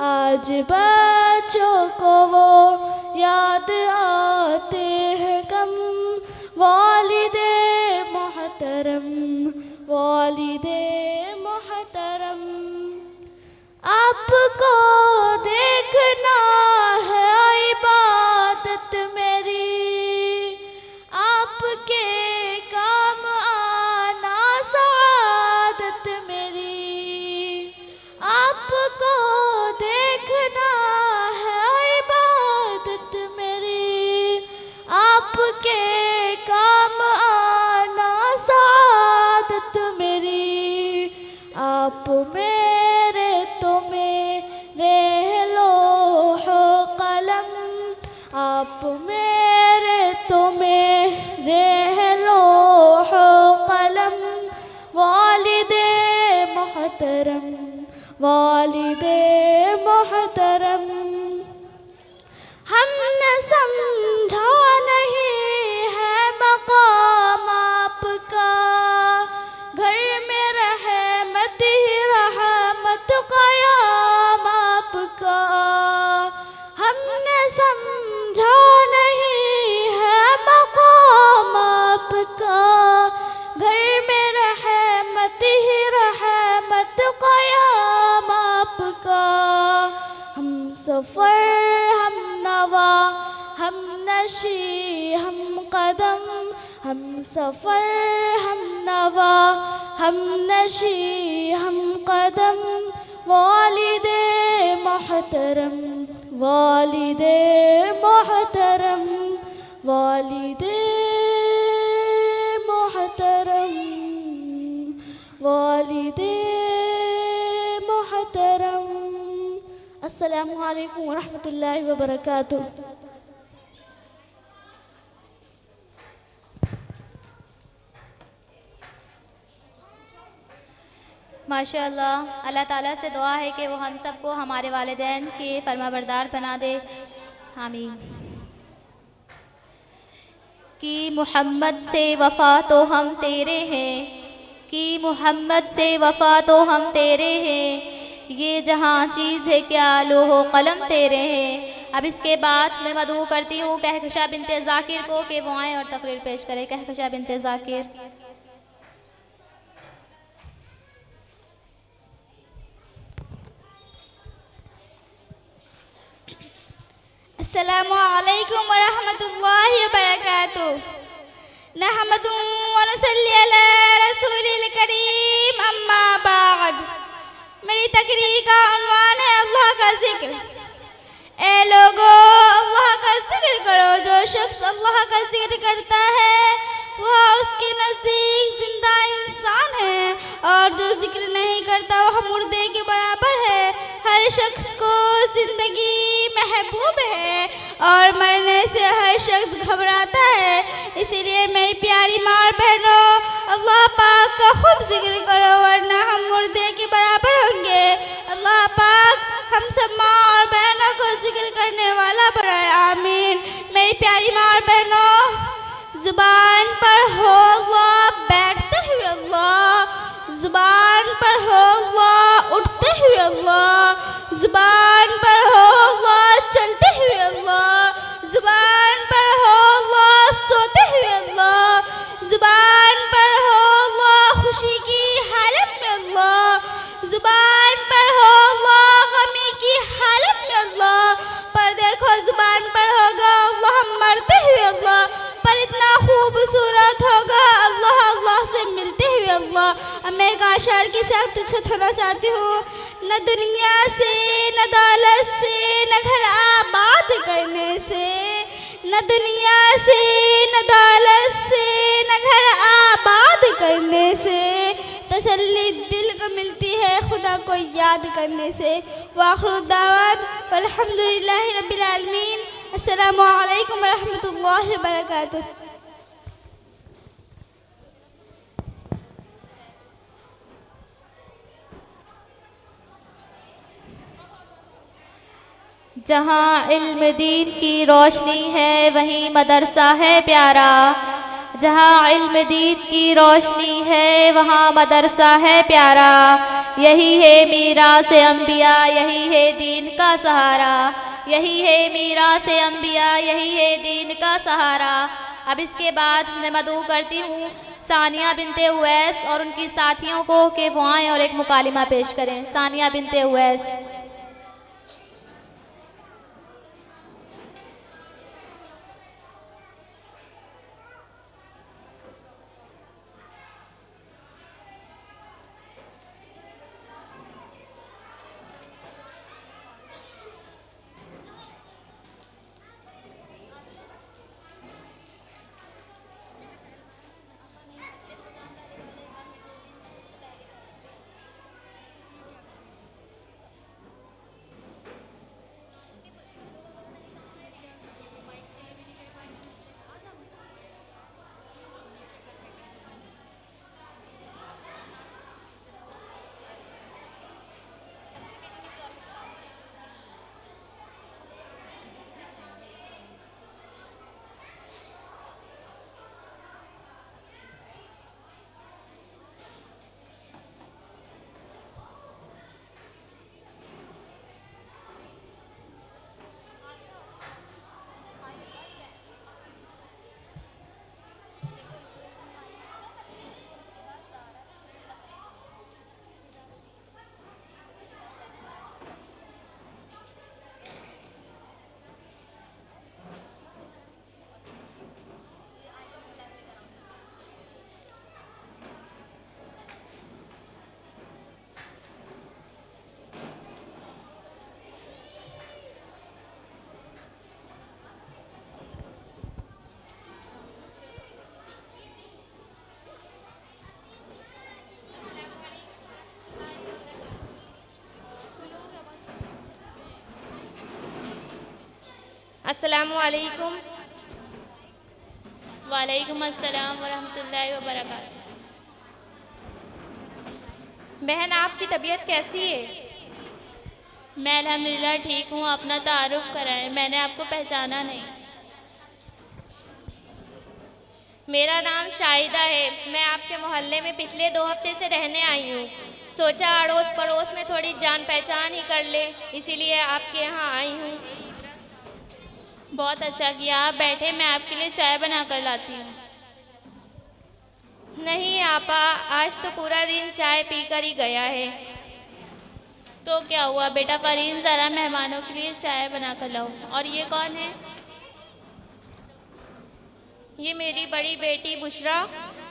आज बच्चों को वो याद आते हैं कम। वालिदे मोहतरम वालिदे मोहतरम, आपको देखना है इबादत मेरी, आपके काम आना सआदत मेरी। आपको देखना है इबादत मेरी, आपके काम आना सआदत मेरी। आप मेरे तो मेरे लोहो कलम, आप मेरे तो मेरे लोहो कलम। वालिदे मोहतरम वालिदे मोहतरम, समझा नहीं है मकाम आपका, घर में रहमत ही रहमत क़याम आपका। हमने समझा नहीं है मकाम आपका, घर में रहमत ही रहमत क़याम आपका। हम सफ़र हम नवा हम नशी हम कदम, हम सफ़र हम नवा हम नशी हम कदम। वालिदे मोहतरम वालिदे मोहतरम वालिदे मोहतरम वालिदे मोहतरम। अस्सलामु अलैकुम व रहमतुल्लाहि व बरकातुहू। माशाअल्लाह, अल्लाह ताला से दुआ है कि वो हम सबको हमारे वालिदैन के फरमाबरदार बना दे, आमीन। कि मोहम्मद से वफ़ा तो हम तेरे हैं, कि मोहम्मद से वफ़ा तो हम तेरे हैं, ये जहाँ चीज़ है क्या लोहो कलम तेरे हैं। अब इसके बाद मैं मदऊ करती हूँ कहकशा बिनते ज़ाकिर को कि वो आएँ और तकरीर पेश करें। कहकशा बिनते ज़ाकिर। अस्सलामु अलैकुम व रहमतुल्लाहि व बरकातुहू। नहमदु व नुसल्ली अला रसूलिल करीम, अम्मा बाद। मेरी तकरीर का उन्वान है अल्लाह का जिक्र। ए लोगो, अल्लाह का जिक्र करो। जो शख्स अल्लाह का जिक्र करता है वह उसके नज़दीक जिंदा इंसान है, और जो जिक्र नहीं करता वह मुर्दे के बराबर है। हर शख्स को ज़िंदगी महबूब है और मरने से हर शख्स घबराता है। इसीलिए मेरी प्यारी माँ और बहनों, अल्लाह पाक का खूब जिक्र करो वरना हम मुर्दे के बराबर होंगे। अल्लाह पाक हम सब माँ और बहनों को जिक्र करने वाला बनाए, आमीन। मेरी प्यारी माँ और बहनों, ज़ुबान पर हो अल्लाह बैठते हुए अल्लाह, ज़ुबान पर हो अल्लाह उठते हुए अल्लाह, ज़ुबान पर हो अल्लाह चलते हुए अल्लाह, ज़ुबान पर हो अल्लाह सोते हुए अल्लाह, ज़ुबान पर हो अल्लाह खुशी की हालत में अल्लाह, ज़ुबान पर हो अल्लाह गमी की हालत में अल्लाह। पर देखो ज़ुबान पर होगा अल्लाह मरते हुए अल्लाह, पर इतना खूबसूरत होगा अल्लाह अल्लाह से मिलते हुए अल्लाह। अब मैं एक आशार की साथ तुझसे होना चाहती हूँ। न दुनिया से न दौलत से न घर आबाद करने से, न दुनिया से न दौलत से न घर आबाद करने से, तसल्ली दिल को मिलती है खुदा को याद करने से। वाखिर दावत वल्हम्दुलिल्लाहि रब्बिल आलमीन। अस्सलामु अलैकुम व रहमतुल्लाहि व बरकातुहू। जहाँ इल्म दीन की रोशनी है वहीं मदरसा है प्यारा, जहाँ इल्म दीन की रोशनी है वहाँ मदरसा है प्यारा। यही है मीरास अंबिया, यही है दीन का सहारा, यही है मीरास अंबिया, यही है दीन का सहारा। अब इसके बाद मैं मदऊ करती हूँ सानिया बिनते उवैस और उनकी साथियों को कि वो आएँ और एक मुकालिमा पेश करें। सानिया बिनते उवैस। अस्सलामु अलैकुम। वालेकुम अस्सलाम वरहमतुल्लाहि वबरकातुहू। बहन, आपकी तबीयत कैसी है? मैं अल्हम्दुलिल्लाह ठीक हूँ। अपना तारुफ कराएं, मैंने आपको पहचाना नहीं। मेरा नाम शाहिदा है। मैं आपके मोहल्ले में पिछले 2 हफ्ते से रहने आई हूँ। सोचा अड़ोस पड़ोस में थोड़ी जान पहचान ही कर ले, इसीलिए आपके यहाँ आई हूँ। बहुत अच्छा किया, आप बैठे, मैं आपके लिए चाय बना कर लाती हूँ। नहीं आपा, आज तो पूरा दिन चाय पीकर ही गया है। तो क्या हुआ बेटा फरीन, ज़रा मेहमानों के लिए चाय बना कर लाओ। और ये कौन है? ये मेरी बड़ी बेटी बुशरा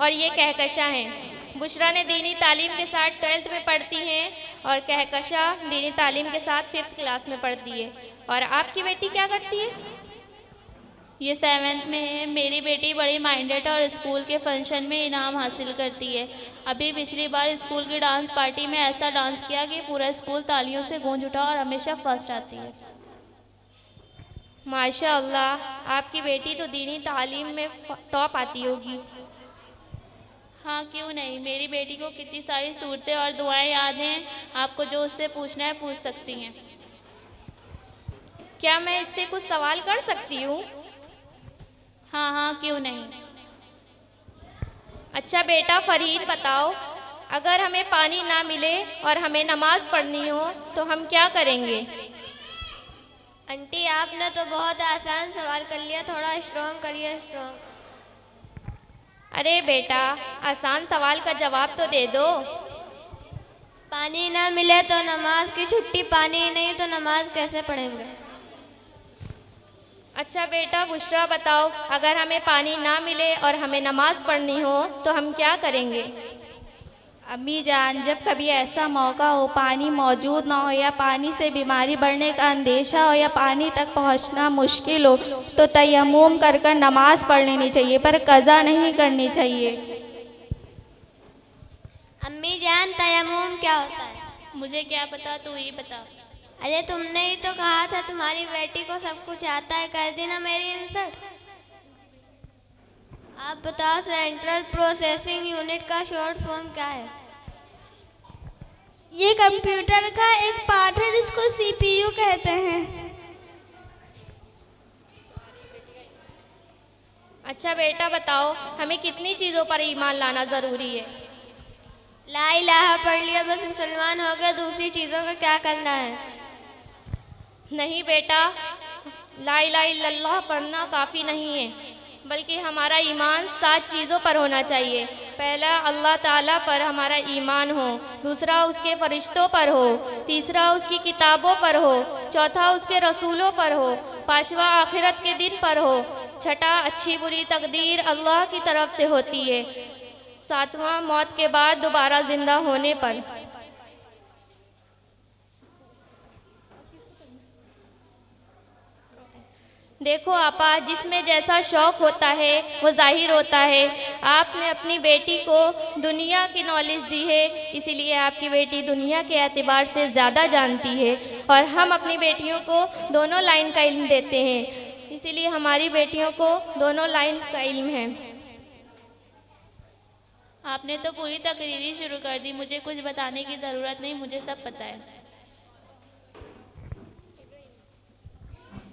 और ये कहकशा हैं। बुशरा ने दीनी तालीम के साथ 12th में पढ़ती हैं और कहकशा दीनी तालीम के साथ 5th क्लास में पढ़ती है। और आपकी बेटी क्या करती है? ये 7th में है। मेरी बेटी बड़ी माइंडेड है और स्कूल के फंक्शन में इनाम हासिल करती है। अभी पिछली बार स्कूल की डांस पार्टी में ऐसा डांस किया कि पूरा स्कूल तालियों से गूंज उठा और हमेशा फर्स्ट आती है। माशाअल्लाह, आपकी बेटी तो दीनी तालीम में टॉप आती होगी। हाँ क्यों नहीं, मेरी बेटी को कितनी सारी सूरतें और दुआएं याद हैं। आपको जो उससे पूछना है पूछ सकती हैं। क्या मैं इससे कुछ सवाल कर सकती हूँ? हाँ हाँ क्यों नहीं। अच्छा बेटा फरीन, बताओ, अगर हमें पानी ना मिले और हमें नमाज पढ़नी हो तो हम क्या करेंगे? आंटी, आपने तो बहुत आसान सवाल कर लिया, थोड़ा स्ट्रॉन्ग करिए, स्ट्रॉन्ग। अरे बेटा, आसान सवाल का जवाब तो दे दो। पानी ना मिले तो नमाज की छुट्टी, पानी ही नहीं तो नमाज कैसे पढ़ेंगे? अच्छा बेटा बुशरा, बताओ, अगर हमें पानी ना मिले और हमें नमाज पढ़नी हो तो हम क्या करेंगे? अम्मी जान, जब कभी ऐसा मौका हो, पानी मौजूद ना हो या पानी से बीमारी बढ़ने का अंदेशा हो या पानी तक पहुंचना मुश्किल हो, तो तयम्मुम कर कर नमाज पढ़ लेनी चाहिए, पर कज़ा नहीं करनी चाहिए। अम्मी जान, तयम्मुम क्या होता है? मुझे क्या पता, तू ही बता। अरे तुमने ही तो कहा था तुम्हारी बेटी को सब कुछ आता है, कर देना मेरी इंसल्ट। आप बताओ, सेंट्रल प्रोसेसिंग यूनिट का शॉर्ट फॉर्म क्या है? ये कंप्यूटर का एक पार्ट है जिसको सीपीयू कहते हैं। अच्छा बेटा बताओ, हमें कितनी चीज़ों पर ईमान लाना ज़रूरी है? ला इलाहा पढ़ लिया बस मुसलमान हो गए, दूसरी चीज़ों का क्या करना है? नहीं बेटा, ला इलाहा इल्लल्लाह पढ़ना काफ़ी नहीं है, बल्कि हमारा ईमान 7 चीज़ों पर होना चाहिए। पहला, अल्लाह ताला पर हमारा ईमान हो। दूसरा, उसके फरिश्तों पर हो। तीसरा, उसकी किताबों पर हो। चौथा, उसके रसूलों पर हो। पांचवा, आखिरत के दिन पर हो। छठा, अच्छी बुरी तकदीर अल्लाह की तरफ से होती है। सातवां, मौत के बाद दोबारा जिंदा होने पर। देखो आपा, जिसमें जैसा शौक़ होता है वो जाहिर होता है। आपने अपनी बेटी को दुनिया की नॉलेज दी है, इसीलिए आपकी बेटी दुनिया के एतबार से ज़्यादा जानती है, और हम अपनी बेटियों को दोनों लाइन का इल्म देते हैं, इसीलिए हमारी बेटियों को दोनों लाइन का इल्म है। आपने तो पूरी तकरीरी शुरू कर दी, मुझे कुछ बताने की ज़रूरत नहीं, मुझे सब पता है।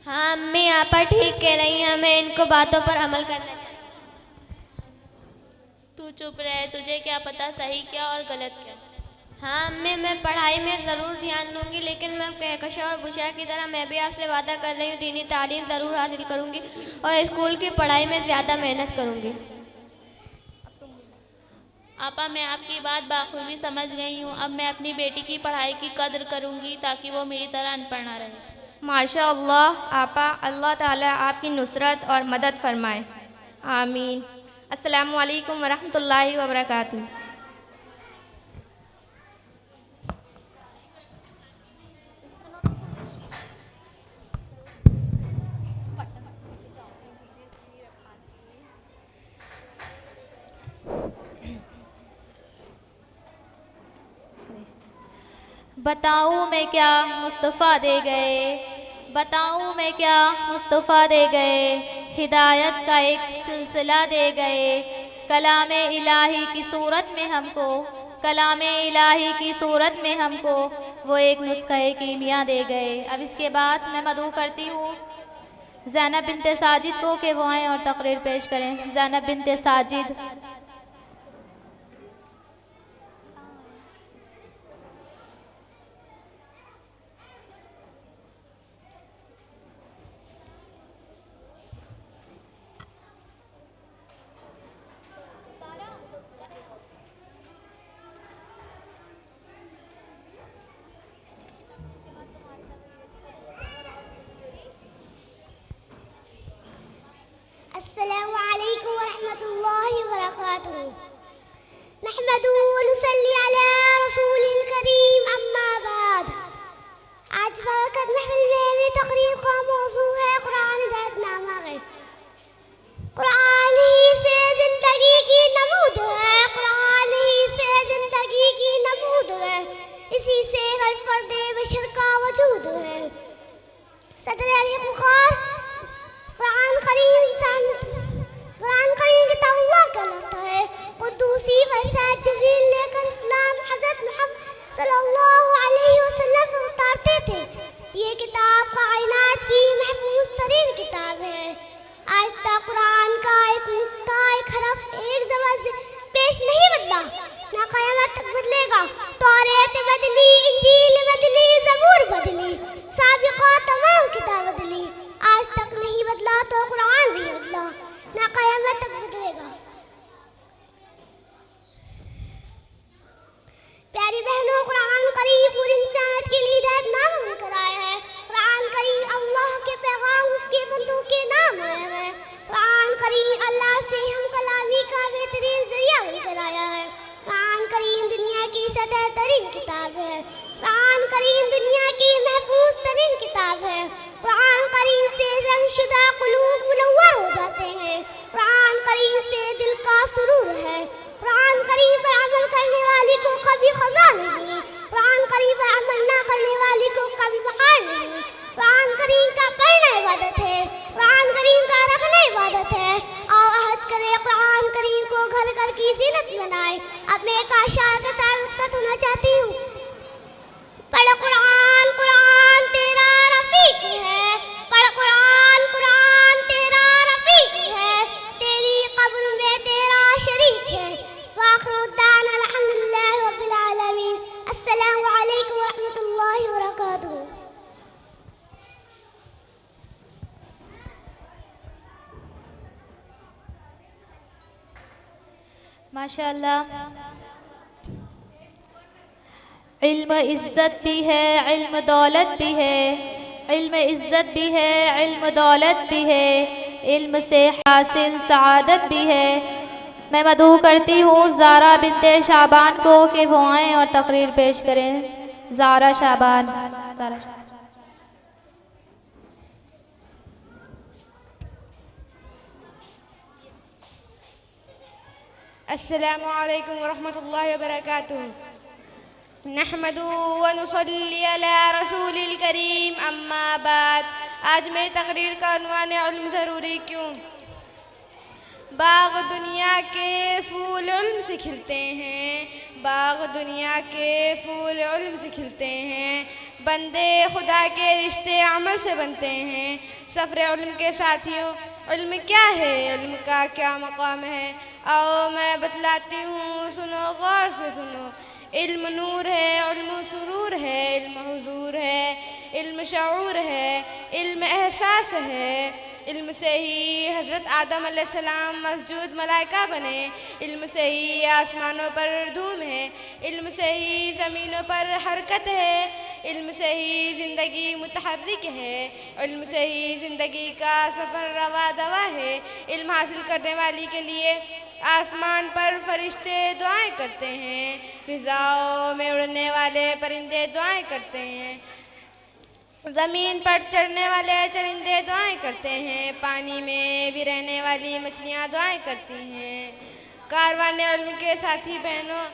हाँ अम्मी, आपा ठीक कह रही हैं, हमें इनको बातों पर अमल करना चाहिए। तू चुप रहे, तुझे क्या पता सही क्या और गलत क्या। हाँ अम्मी, मैं पढ़ाई में ज़रूर ध्यान दूंगी, लेकिन मैं कहकशा और बुशरा की तरह मैं भी आपसे वादा कर रही हूँ, दीनी तालीम ज़रूर हासिल करूँगी और स्कूल की पढ़ाई में ज़्यादा मेहनत करूँगी। आपा, मैं आपकी बात बाखूबी समझ गई हूँ। अब मैं अपनी बेटी की पढ़ाई की कदर करूँगी ताकि वो मेरी तरह अनपढ़ ना रहे। माशा अल्लाह आपा, अल्लाह ताला आपकी नुसरत और मदद फरमाए, आमीन। अस्सलामु अलैकुम वरहमतुल्लाहि वबरकातुहू। बताऊँ मैं क्या मुस्तफ़ा दे गए, बताऊं मैं क्या मुस्तफ़ा दे गए, हिदायत का एक सिलसिला दे गए। कलामे इलाही की सूरत में हमको, कलामे इलाही की सूरत में हमको वो एक नुस्ख़ा कीमिया दे गए। अब इसके बाद मैं मदू करती हूँ ज़ैनब बिन्ते साजिद को कि वो आएँ और तकरीर पेश करें। ज़ैनब बिन्ते साजिद। अस्सलामु अलैकुम वरहमतुल्लाहि वबरकातुहू। नहमदु व नुसल्ली अला रसूलिल करीम, अम्मा बाद। आज बरकत महफिल में मेरी तकरीर का मौजू है कुरान हिदायतनामा है। कुरान ही से जिंदगी की नमूद है, कुरान ही से जिंदगी की नमूद है, इसी से हर फर्द बशर का वजूद है। सदर अली बुखार कुरान करीम इंसान, कुरान करीम किताब अल्लाह कहलाता है। कुद्दूसी फरिश्ता जिब्रील लेकर इस्लाम हज़रत मोहम्मद सल्लल्लाहु अलैहि वसल्लम को उतारते थे। ये किताब कायनात की महफूज तरीन किताब है। आज तक कुरान का एक नुक्ता, एक हरफ, एक ज़बान से पेश नहीं बदला, ना क़यामत तक बदलेगा। तौरात बदली, इंजील बदली, ज़बूर बदली, साबिक़ा तमाम किताब बदली, आज तक नहीं बदला तो कुरान नहीं बदला, ना क़यामत तक बदलेगा। प्यारी बहनों, कुरान करीम पूरी इंसानियत के लिए हिदायतनामा बनकर आया है। कुरान करीम अल्लाह के पैगाम उसके बंदों के नाम आया है। कुरान करीम अल्लाह से हम कलामी का बेहतरीन जरिया बनकर आया है। कुरान करीम दुनिया की सतह तरीन किताब है। कुरान करीम दुनिया की महफूज तरीन किताब है। कुरान करीम से रंगशुदा कुलूब मुनव्वर हो जाते हैं। कुरान करीम से दिल का सुरूर है। कुरान करीम पर अमल करने वाली को कभी खज़ा नहीं, कुरान करीम पर अमल ना करने वाली को कभी बहार नहीं। कुरान करीम का पढ़ना इबादत है, कुरान करीम का रखना इबादत है। और अहद करे कुरान करीम को घर घर की जीनत बनाए। अब मैं एक आशार के साथ रुखसत होना चाहती हूँ। पढ़ कुरान, कुरान तेरा रफीक है, पढ़ कुरान, कुरान तेरा रफीक है, तेरी कब्र में तेरा शरीक है। वाखिरु दाना अल्हम्दुलिल्लाहि रब्बिल आलमीन। अस्सलामु अलैकुम वरहमतुल्लाहि वबरकातुहू। माशाअल्लाह। इल्म इज़्ज़त भी है, इल्म दौलत भी है, इल्म इज़्ज़त भी है, इल्म दौलत भी है, इल्म से हासिल सआदत भी है। मैं मदू करती हूँ ज़ारा बिन्ते शाबान को कि वो आएँ और तकरीर पेश करें। ज़ारा शाबान। अस्सलामु अलैकुम वरहमतुल्लाहि वबरकातुहू। नहमदु व नुसल्ली अला रसूलिल करीम, अम्मा बाद। आज मेरी तकरीर का उन्वान है इल्म ज़रूरी क्यों। बाग दुनिया के फूल इल्म से खिलते हैं, बाग दुनिया के फूल इल्म से खिलते हैं, बंदे खुदा के रिश्ते अमल से बनते हैं। सफ़र इल्म के साथियों, इल्म क्या है, इल्म का क्या मकाम है, आओ मैं बतलाती हूँ, सुनो गौर से सुनो। इल्म नूर है, इल्म सुरूर है, इल्म हुजूर है, इल्म शऊर है, इल्म एहसास है। इल्म से ही हज़रत आदम अलैहिस्सलाम मसजूद मलाइका बने, इल्म से ही आसमानों पर धूम है, इल्म से ही ज़मीनों पर हरकत है, इल्म से ही ज़िंदगी मुतहर्रिक है, इल्म से ही ज़िंदगी का सफ़र रवा दवा है। इल्म हासिल करने वाली के लिए आसमान पर फरिश्ते दुआएं करते हैं, फिज़ाओं में उड़ने वाले परिंदे दुआएं करते हैं, ज़मीन पर चढ़ने वाले चरिंदे दुआएं करते हैं, पानी में भी रहने वाली मछलियाँ दुआएं करती हैं। कारवाने इल्म के साथी बहनों,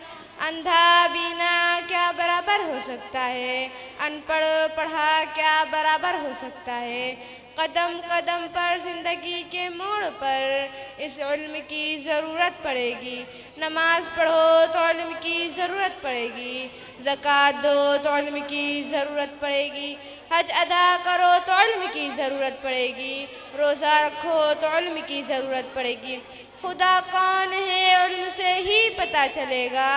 अंधा बीना क्या बराबर हो सकता है, अनपढ़ पढ़ा क्या बराबर हो सकता है। कदम कदम पर ज़िंदगी के मोड़ पर इस इल्म की ज़रूरत पड़ेगी। नमाज पढ़ो तो इल्म की ज़रूरत पड़ेगी, ज़कात दो तो इल्म की ज़रूरत पड़ेगी, हज अदा करो तो इल्म की ज़रूरत पड़ेगी, रोज़ा रखो तो इल्म की ज़रूरत पड़ेगी। खुदा कौन है इल्म से ही पता चलेगा,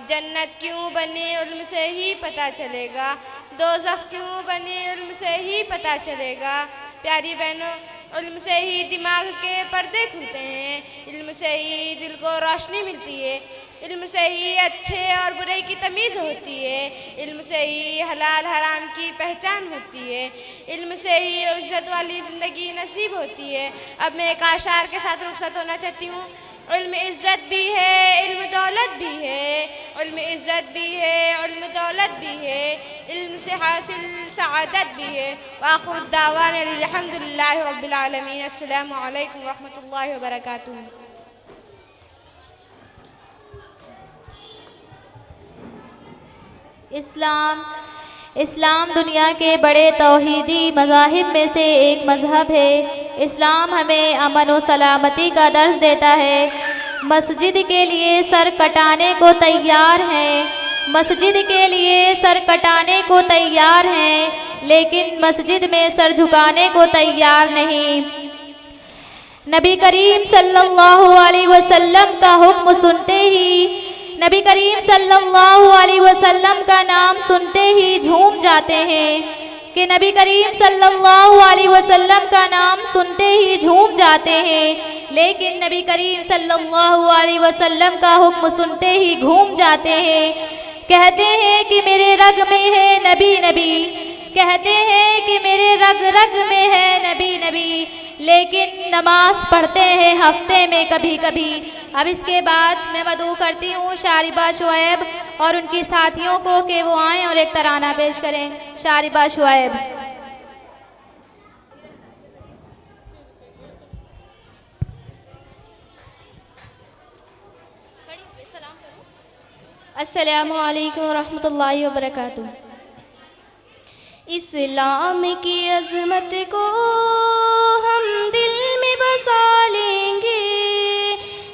जन्नत क्यों बने इल्म से ही पता चलेगा, दोज़ख क्यों बने इल्म से ही पता चलेगा। प्यारी बहनों, इल्म से ही दिमाग के पर्दे खुलते हैं, इल्म से ही दिल को रोशनी मिलती है, इल्म से ही अच्छे और बुरे की तमीज़ होती है, इल्म से ही हलाल हराम की पहचान होती है, इल्म से ही इज़्ज़त वाली ज़िंदगी नसीब होती है। अब मैं एक आशार के साथ रुखसत होना चाहती हूँ। इल्म इज़्ज़त भी है, इल्म दौलत भी है, इल्म इज़्ज़त भी है, इल्म दौलत भी है, इल्म से हासिल सआदत भी है। वाखिर दावाना अल्हम्दुलिल्लाहि रब्बिल आलमीन। अस्सलामु अलैकुम व रहमतुल्लाहि व बरकातुहू। इस्लाम दुनिया के बड़े तौहीदी मज़ाहिब में से एक मज़हब है। इस्लाम हमें अमन व सलामती का दर्स देता है। मस्जिद के लिए सर कटाने को तैयार हैं, मस्जिद के लिए सर कटाने को तैयार हैं, लेकिन मस्जिद में सर झुकाने को तैयार नहीं। नबी करीम सल्लल्लाहु अलैहि वसल्लम का हुक्म सुनते ही, नबी करीम सल्लल्लाहु अलैहि वसल्लम का नाम सुनते ही झूम जाते हैं कि नबी करीम सल्लल्लाहु अलैहि वसल्लम का नाम सुनते ही झूम जाते हैं, लेकिन नबी करीम सल्लल्लाहु अलैहि वसल्लम का हुक्म सुनते ही घूम जाते हैं। कहते हैं कि मेरे रग में है नबी नबी, कहते हैं कि मेरे रग रग में है नबी नबी, लेकिन नमाज पढ़ते हैं हफ्ते में कभी कभी। अब इसके बाद मैं मदऊ करती हूँ शारिबा शुएब और उनकी साथियों को कि वो आएँ और एक तराना पेश करें। शारिबा शुएब। अस्सलामु अलैकुम रहमतुल्लाहि व बरकातुहू। इस्लाम की अज़मत को हम दिल में बसा लेंगे,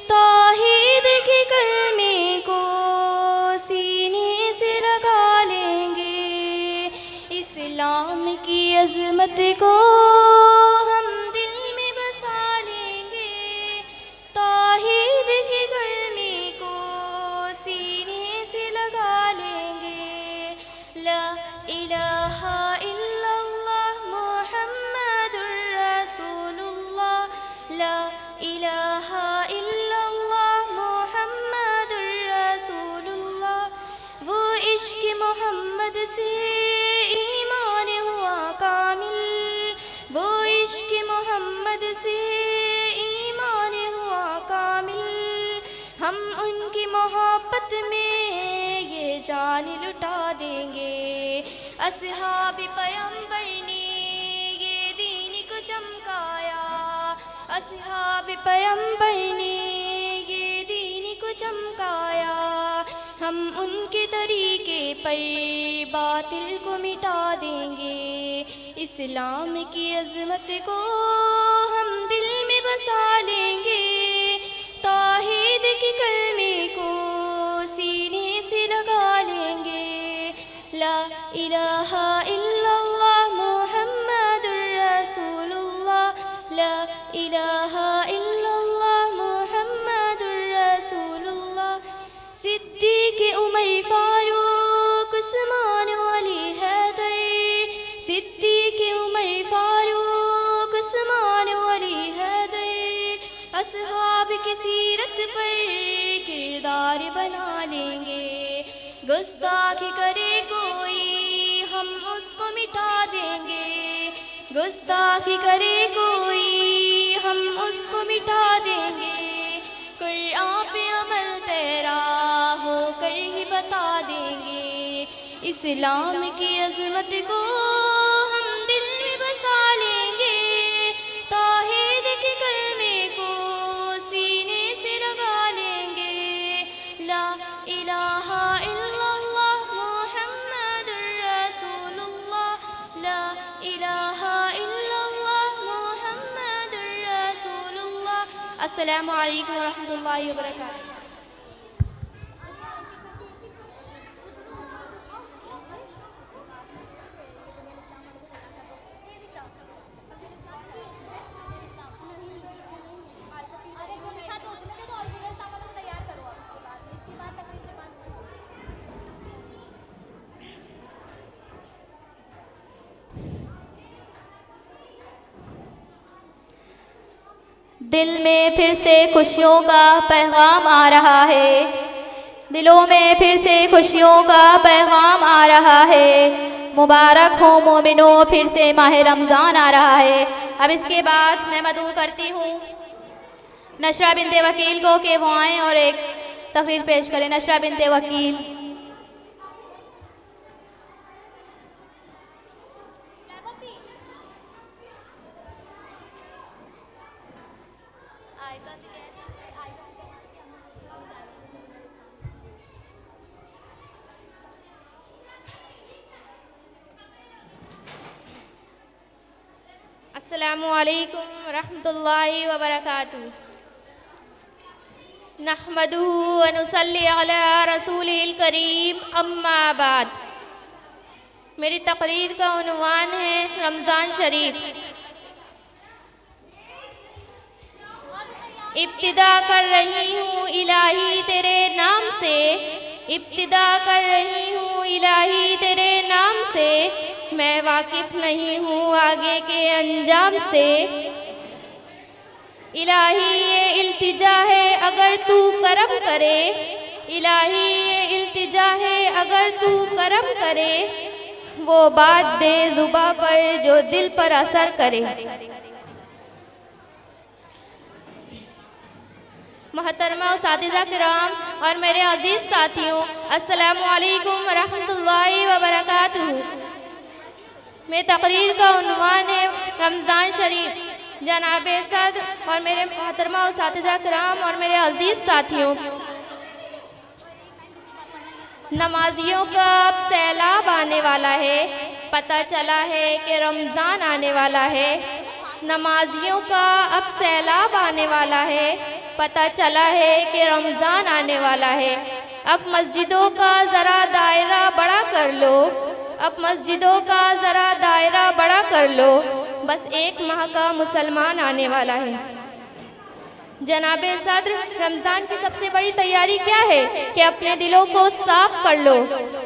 तौहीद के कलमे को सीने से लगा लेंगे। इस्लाम की अज़मत को हम दिल में बसा लेंगे, तौहीद के कलमे को सीने से लगा लेंगे। ला इलाहा इल्लल्लाह मुहम्मदुर रसूलुल्लाह, ला इलाहा इल्लल्लाह मुहम्मदुर रसूलुल्लाह। वो इश्क मोहम्मद से ईमान हुआ कामिल, वो इश्क मोहम्मद से ईमान हुआ कामिल। हम उनकी मोहब्बत में ये जान लुटा देंगे। असहाबी पैगंबर ने ये दीन को चमकाया, असहाबी पैगंबर ने ये दीन को चमकाया। हम उनके तरीके पर बातिल को मिटा देंगे। इस्लाम की अज़मत को हम दिल में बसा लेंगे, तौहीद के कलमे को सीने से लगा लेंगे। ला इलाहा इल्लल्लाह मुहम्मदुर रसूलुल्लाह, ला इलाहा इल्लल्लाह मुहम्मदुर रसूलुल्लाह। सिद्दीक़ उमर फारूक उस्मान अली हैदर, सिद्दीक़ उमर फारूक उस्मान अली हैदर। असहाब की सीरत पर किरदार बना लेंगे। गुस्ताखी करे कोई हम उसको मिटा देंगे, गुस्ताखी करे कोई हम उसको मिटा देंगे। कुरान पे अमल तेरा होकर ही बता देंगे। इस्लाम की अज़मत को हम दिल में बसा लेंगे, तौहीद के कलमे को सीने से लगा लेंगे। ला इलाहा अस्सलामु अलैकुम वरहमतुल्लाहि वबरकातुहू। दिल में फिर से खुशियों का पैगाम आ रहा है, दिलों में फिर से खुशियों का पैगाम आ रहा है। मुबारक हो मोमिनों, फिर से माह रमज़ान आ रहा है। अब इसके बाद मैं मदऊ करती हूँ नशरा बिनते वकील को कि वो आएँ और एक तकरीर पेश करें। नशरा बिनते वकील। अस्सलामु अलैकुम रहमतुल्लाहि व बरकातुहू। नहमदुहु व नुसल्ली अला रसूलिल करीम, अम्मा बाद। मेरी तकरीर का उन्वान है रमज़ान शरीफ। इब्तिदा कर रही हूँ इलाही तेरे नाम से, इब्तिदा कर रही हूँ इलाही तेरे नाम से। मैं वाकिफ़ नहीं हूँ आगे के अंजाम से। इलाही ये इल्तिजा है अगर तू करम करे, इलाही ये इल्तिजा है अगर तू करम करे। वो बात दे ज़ुबां पर जो दिल पर असर करे। मोहतरमा उस्तादिज़ा किराम और मेरे अजीज़ साथियों, अस्सलामु अलैकुम रहमतुल्लाहि व बरकातुहू। मेरी तकरीर का उन्वान है रमज़ान शरीफ। जनाब सदर और मेरे मोहतरमा उस्तादिज़ा किराम और मेरे अजीज़ साथियों, नमाजियों का अब सैलाब आने वाला है। पता चला है कि रमज़ान आने वाला है। नमाजियों का अब सैलाब आने वाला है। पता चला है कि रमज़ान आने वाला है। अब मस्जिदों का ज़रा दायरा बड़ा कर लो, अब मस्जिदों का ज़रा दायरा बड़ा कर लो। बस एक माह का मुसलमान आने वाला है। जनाबे सदर, रमज़ान की सबसे बड़ी तैयारी क्या है कि अपने दिलों को साफ कर लो।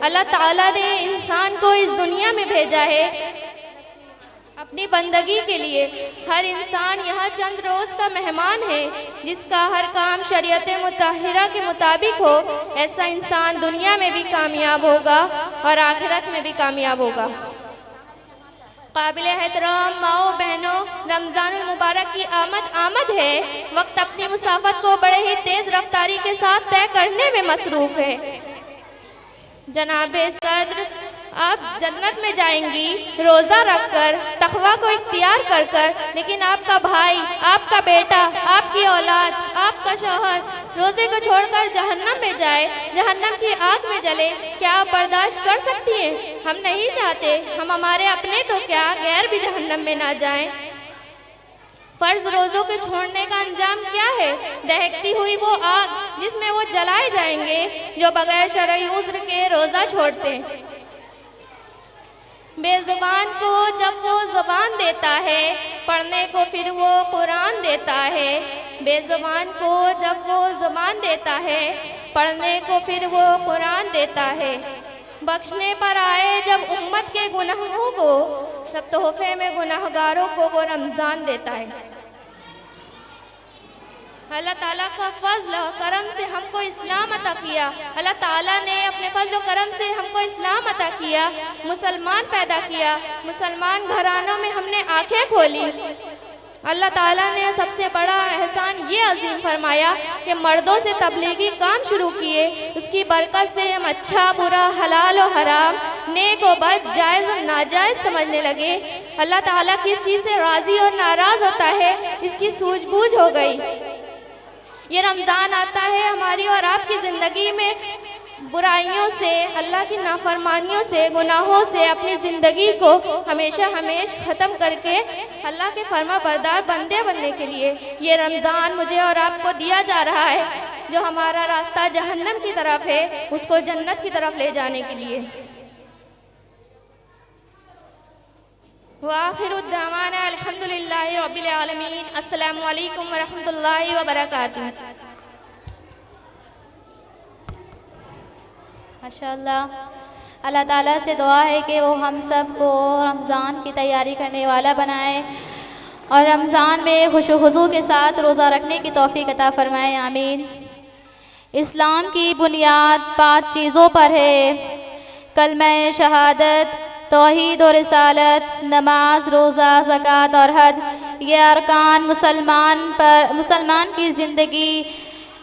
अल्लाह ताला ने इंसान को इस दुनिया में भेजा है अपनी बंदगी के लिए। हर इंसान यहाँ चंद रोज़ का मेहमान है। जिसका हर काम शरीयत मुताहिरा के मुताबिक हो, ऐसा इंसान दुनिया में भी कामयाब होगा और आखिरत में भी कामयाब होगा। काबिल एहतराम माओ बहनों, रमज़ानुल मुबारक की आमद है। वक्त अपनी मुसाफत को बड़े ही तेज़ रफ्तारी के साथ तय करने में मसरूफ़ है। जनाबे सदर, आप जन्नत में जाएंगी रोज़ा रखकर, तक़वा को इख्तियार कर कर, लेकिन आपका भाई, आपका बेटा, आपकी औलाद, आपका शौहर रोज़े को छोड़कर जहन्नम में जाए, जहन्नम की आग में जले, क्या आप बर्दाश्त कर सकती हैं? हम नहीं चाहते हम हमारे अपने तो क्या गैर भी जहन्नम में ना जाएं। फ़र्ज़ रोज़ों के छोड़ने का अंजाम क्या है? दहकती हुई वो आग जिसमें वो जलाए जाएंगे जो बगैर शरई उज़्र के रोज़ा छोड़ते हैं। बेज़ुबान को जब वो ज़ुबान देता है, पढ़ने को फिर वो कुरान देता है। बेज़ुबान को जब वो ज़ुबान देता है, पढ़ने को फिर वो कुरान देता है। बख्शने पर आए जब उम्मत के गुनाहों को, तब तोहफे में गुनाहगारों को वो रमज़ान देता है। अल्लाह ताला का फ़ज़्ल और करम से हमको इस्लाम अता किया। अल्लाह ताला ने अपने फ़ज़्ल और करम से हमको इस्लाम अता किया, मुसलमान पैदा किया। मुसलमान घरानों में हमने आंखें खोली। अल्लाह ताला ने सबसे बड़ा एहसान ये अजीम फरमाया कि मर्दों से तबलीगी काम शुरू किए। उसकी बरकत से हम अच्छा बुरा, हलाल और हराम, नेक और बद, जायज़ और नाजायज़ समझने लगे। अल्लाह ताला किस चीज़ से राज़ी और नाराज़ होता है, इसकी सूझबूझ हो गई। ये रमज़ान आता है हमारी और आपकी ज़िंदगी में बुराइयों से, अल्लाह की नाफरमानियों से, गुनाहों से अपनी ज़िंदगी को हमेशा ख़त्म करके अल्लाह के फर्मा बरदार बंदे बनने के लिए ये रमज़ान मुझे और आपको दिया जा रहा है, जो हमारा रास्ता जहन्नम की तरफ है उसको जन्नत की तरफ ले जाने के लिए। वाखिरु दावाना अल्हम्दुलिल्लाहि रब्बिल आलमीन। अस्सलामु अलैकुम व रहमतुल्लाहि व बरकातुहू। माशाअल्लाह, अल्लाह ताला से दुआ है कि वो हम सब को रमज़ान की तैयारी करने वाला बनाए और रमज़ान में खुशू खुजू के साथ रोज़ा रखने की तौफीक अता फरमाए, आमीन। इस्लाम की बुनियाद 5 चीज़ों पर है: कलमा शहादत, तौहीद और रिसालत, नमाज, रोज़ा, ज़कात और हज। ये अरकान मुसलमान की ज़िंदगी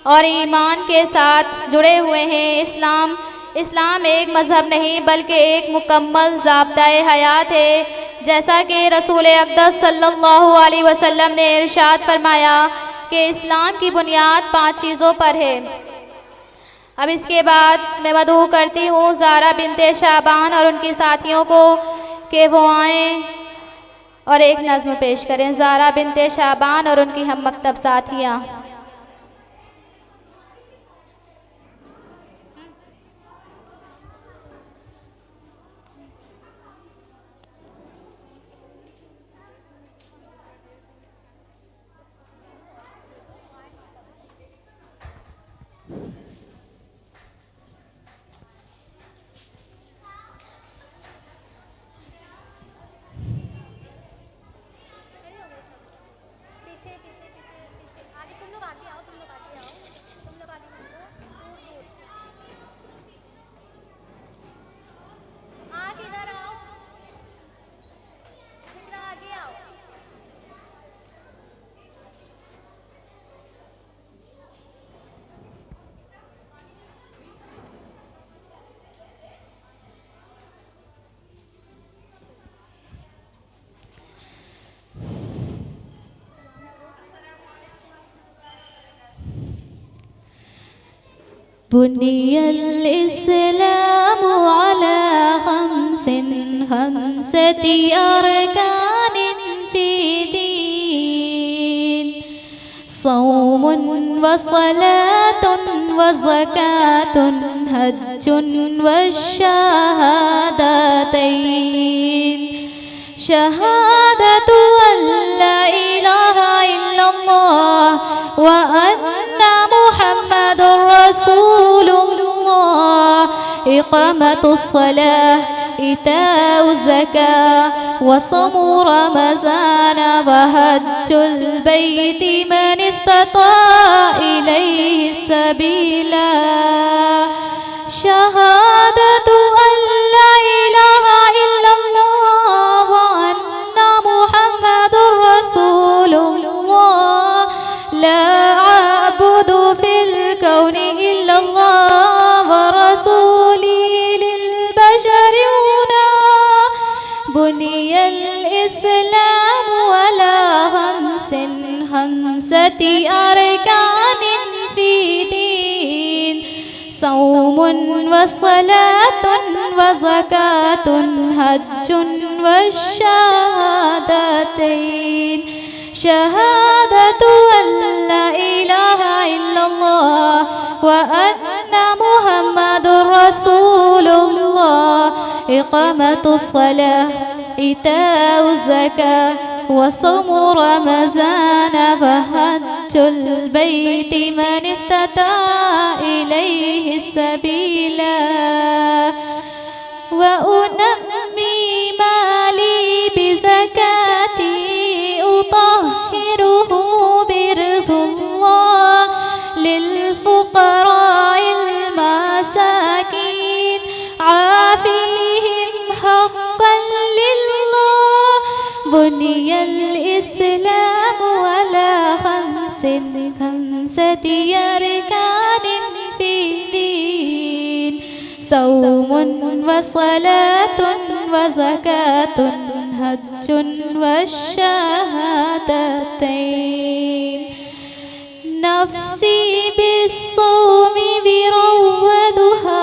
और ईमान के साथ जुड़े हुए हैं। इस्लाम एक मज़हब नहीं बल्कि एक मुकम्मल ज़ाब्ता-ए हयात है, जैसा कि रसूल अक़दस सल्लल्लाहु अलैहि वसल्लम ने इरशाद फरमाया कि इस्लाम की बुनियाद 5 चीज़ों पर है। अब इसके बाद मैं मदऊ करती हूँ ज़ारा बिनते शाबान और उनकी साथियों को कि वो आएँ और एक नज़्म पेश करें। ज़ारा बिनते शाबान और उनकी हम मकतब साथियाँ। बुनियल इस्लामु अला खम्सति अरकानिन फी दीन, सौमुन व सलातुन व ज़कातुन हज्जुन व शहादतैन। शहादतु अल्ला इलाहा इल्लल्लाह व अन्ना मुहम्मदुर रसूलुल्लाह, इक़ामतुस सलाह, इताउज़ ज़कात व सौमु रमज़ान व हज्जुल बैति मन इस्तता इलैहि सबीला। शहादतु अल्ला इलाहा इल्लल्लाह व अन्ना मुहम्मदुर रसूलुल्लाह, ला अअबुदु फिल कौनि इल्लल्लाह व रसूली लिल बशरि हुना। बुनियल इस्लामु अला खम्सति अरकानिन फी दीन, सौमुन व सलातुन व ज़कातुन हज्जुन व शहादतैन। शहादतु अल्ला इलाहा इल्लल्लाह व अन्ना मुहम्मदुर रसूलुल्लाह, इक़ामतुस सलाह, इताउज़ ज़कात व सौमु रमज़ान व हज्जुल बैति मन इस्तता इलैहि सबीला। व उनम्मी माली बिज़काती, उतहिरुहु बिर्ज़ुल्लाह, लिलफ़ुक़राइल मसाकीन, आफ़ीहिम हक़्क़न लिल्लाह। बुनियल इस्लामु अला खम्सति अरकानिन फी दीन, सौमुन व सलातुन व ज़कातुन हज्जुन व शहादतैन। नफ्सी बिस्सौमि बिरौदुहा,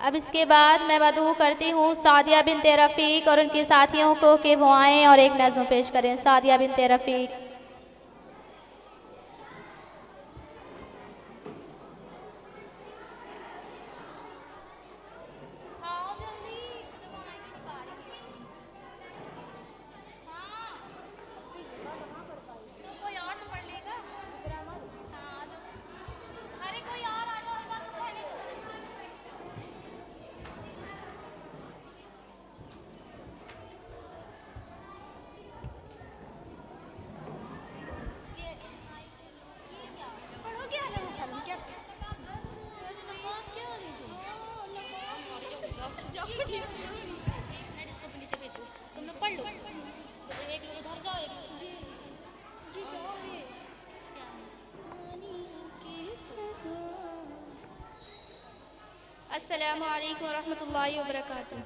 अब इसके बाद मैं मदऊ करती हूँ सादिया बिन्ते रफ़ीक और उनके साथियों को कि वो आएँ और एक नज़्म पेश करें। सादिया बिन्ते रफ़ीक। अस्सलामु अलैकुम वरहमतुल्लाहि वबरकातुहू।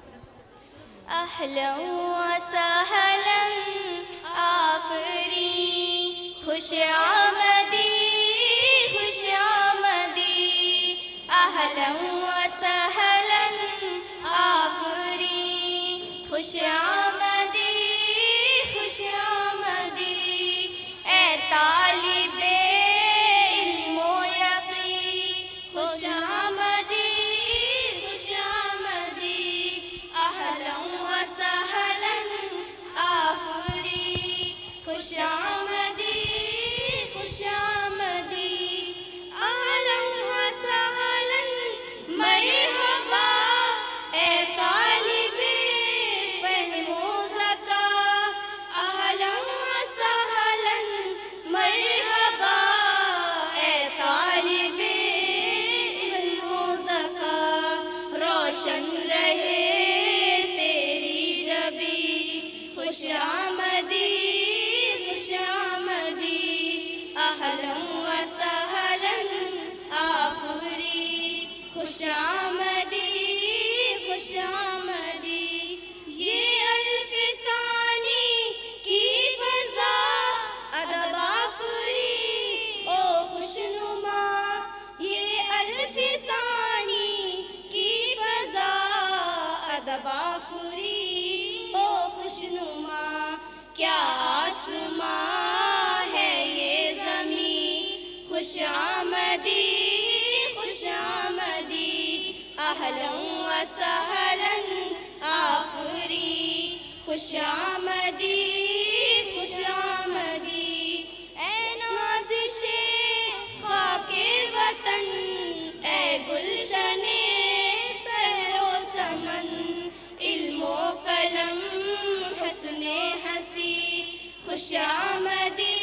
अहलन व सहलन आफरी खुश आमदी खुश आमदी अहलन व सहलन आफरी खुश आमदी खुश आमदी ए तालिबे इल्मो यकीन खुश आमदी खुश आमदी खुश आमदी अहलन व सहलन मरहबा ए तालिबे फ़हम ज़का अहलन व सहलन मरहबा ए तालिबे फ़हम ज़का रोशन रहे तेरी जबी खुश आमदी अहलन व सहलन आफरी खुश आमदी खुश आमदी ये अल्फ़िसानी की फ़ज़ा अदब आफरी ओ खुशनुमा ये अल्फ़िसानी की फ़ज़ा अदब आफरी ओ खुशनुमा क्या आसमां खुश आमदी अहलन व सहलन आफरी खुश आमदी ए नाज़िशे खाके वतन ए गुलशने सरो समन इल्मो कलम हस्ने हसी खुश आमदी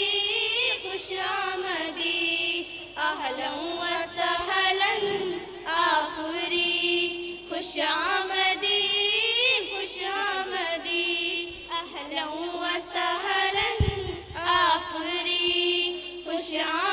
अहलन व सहलन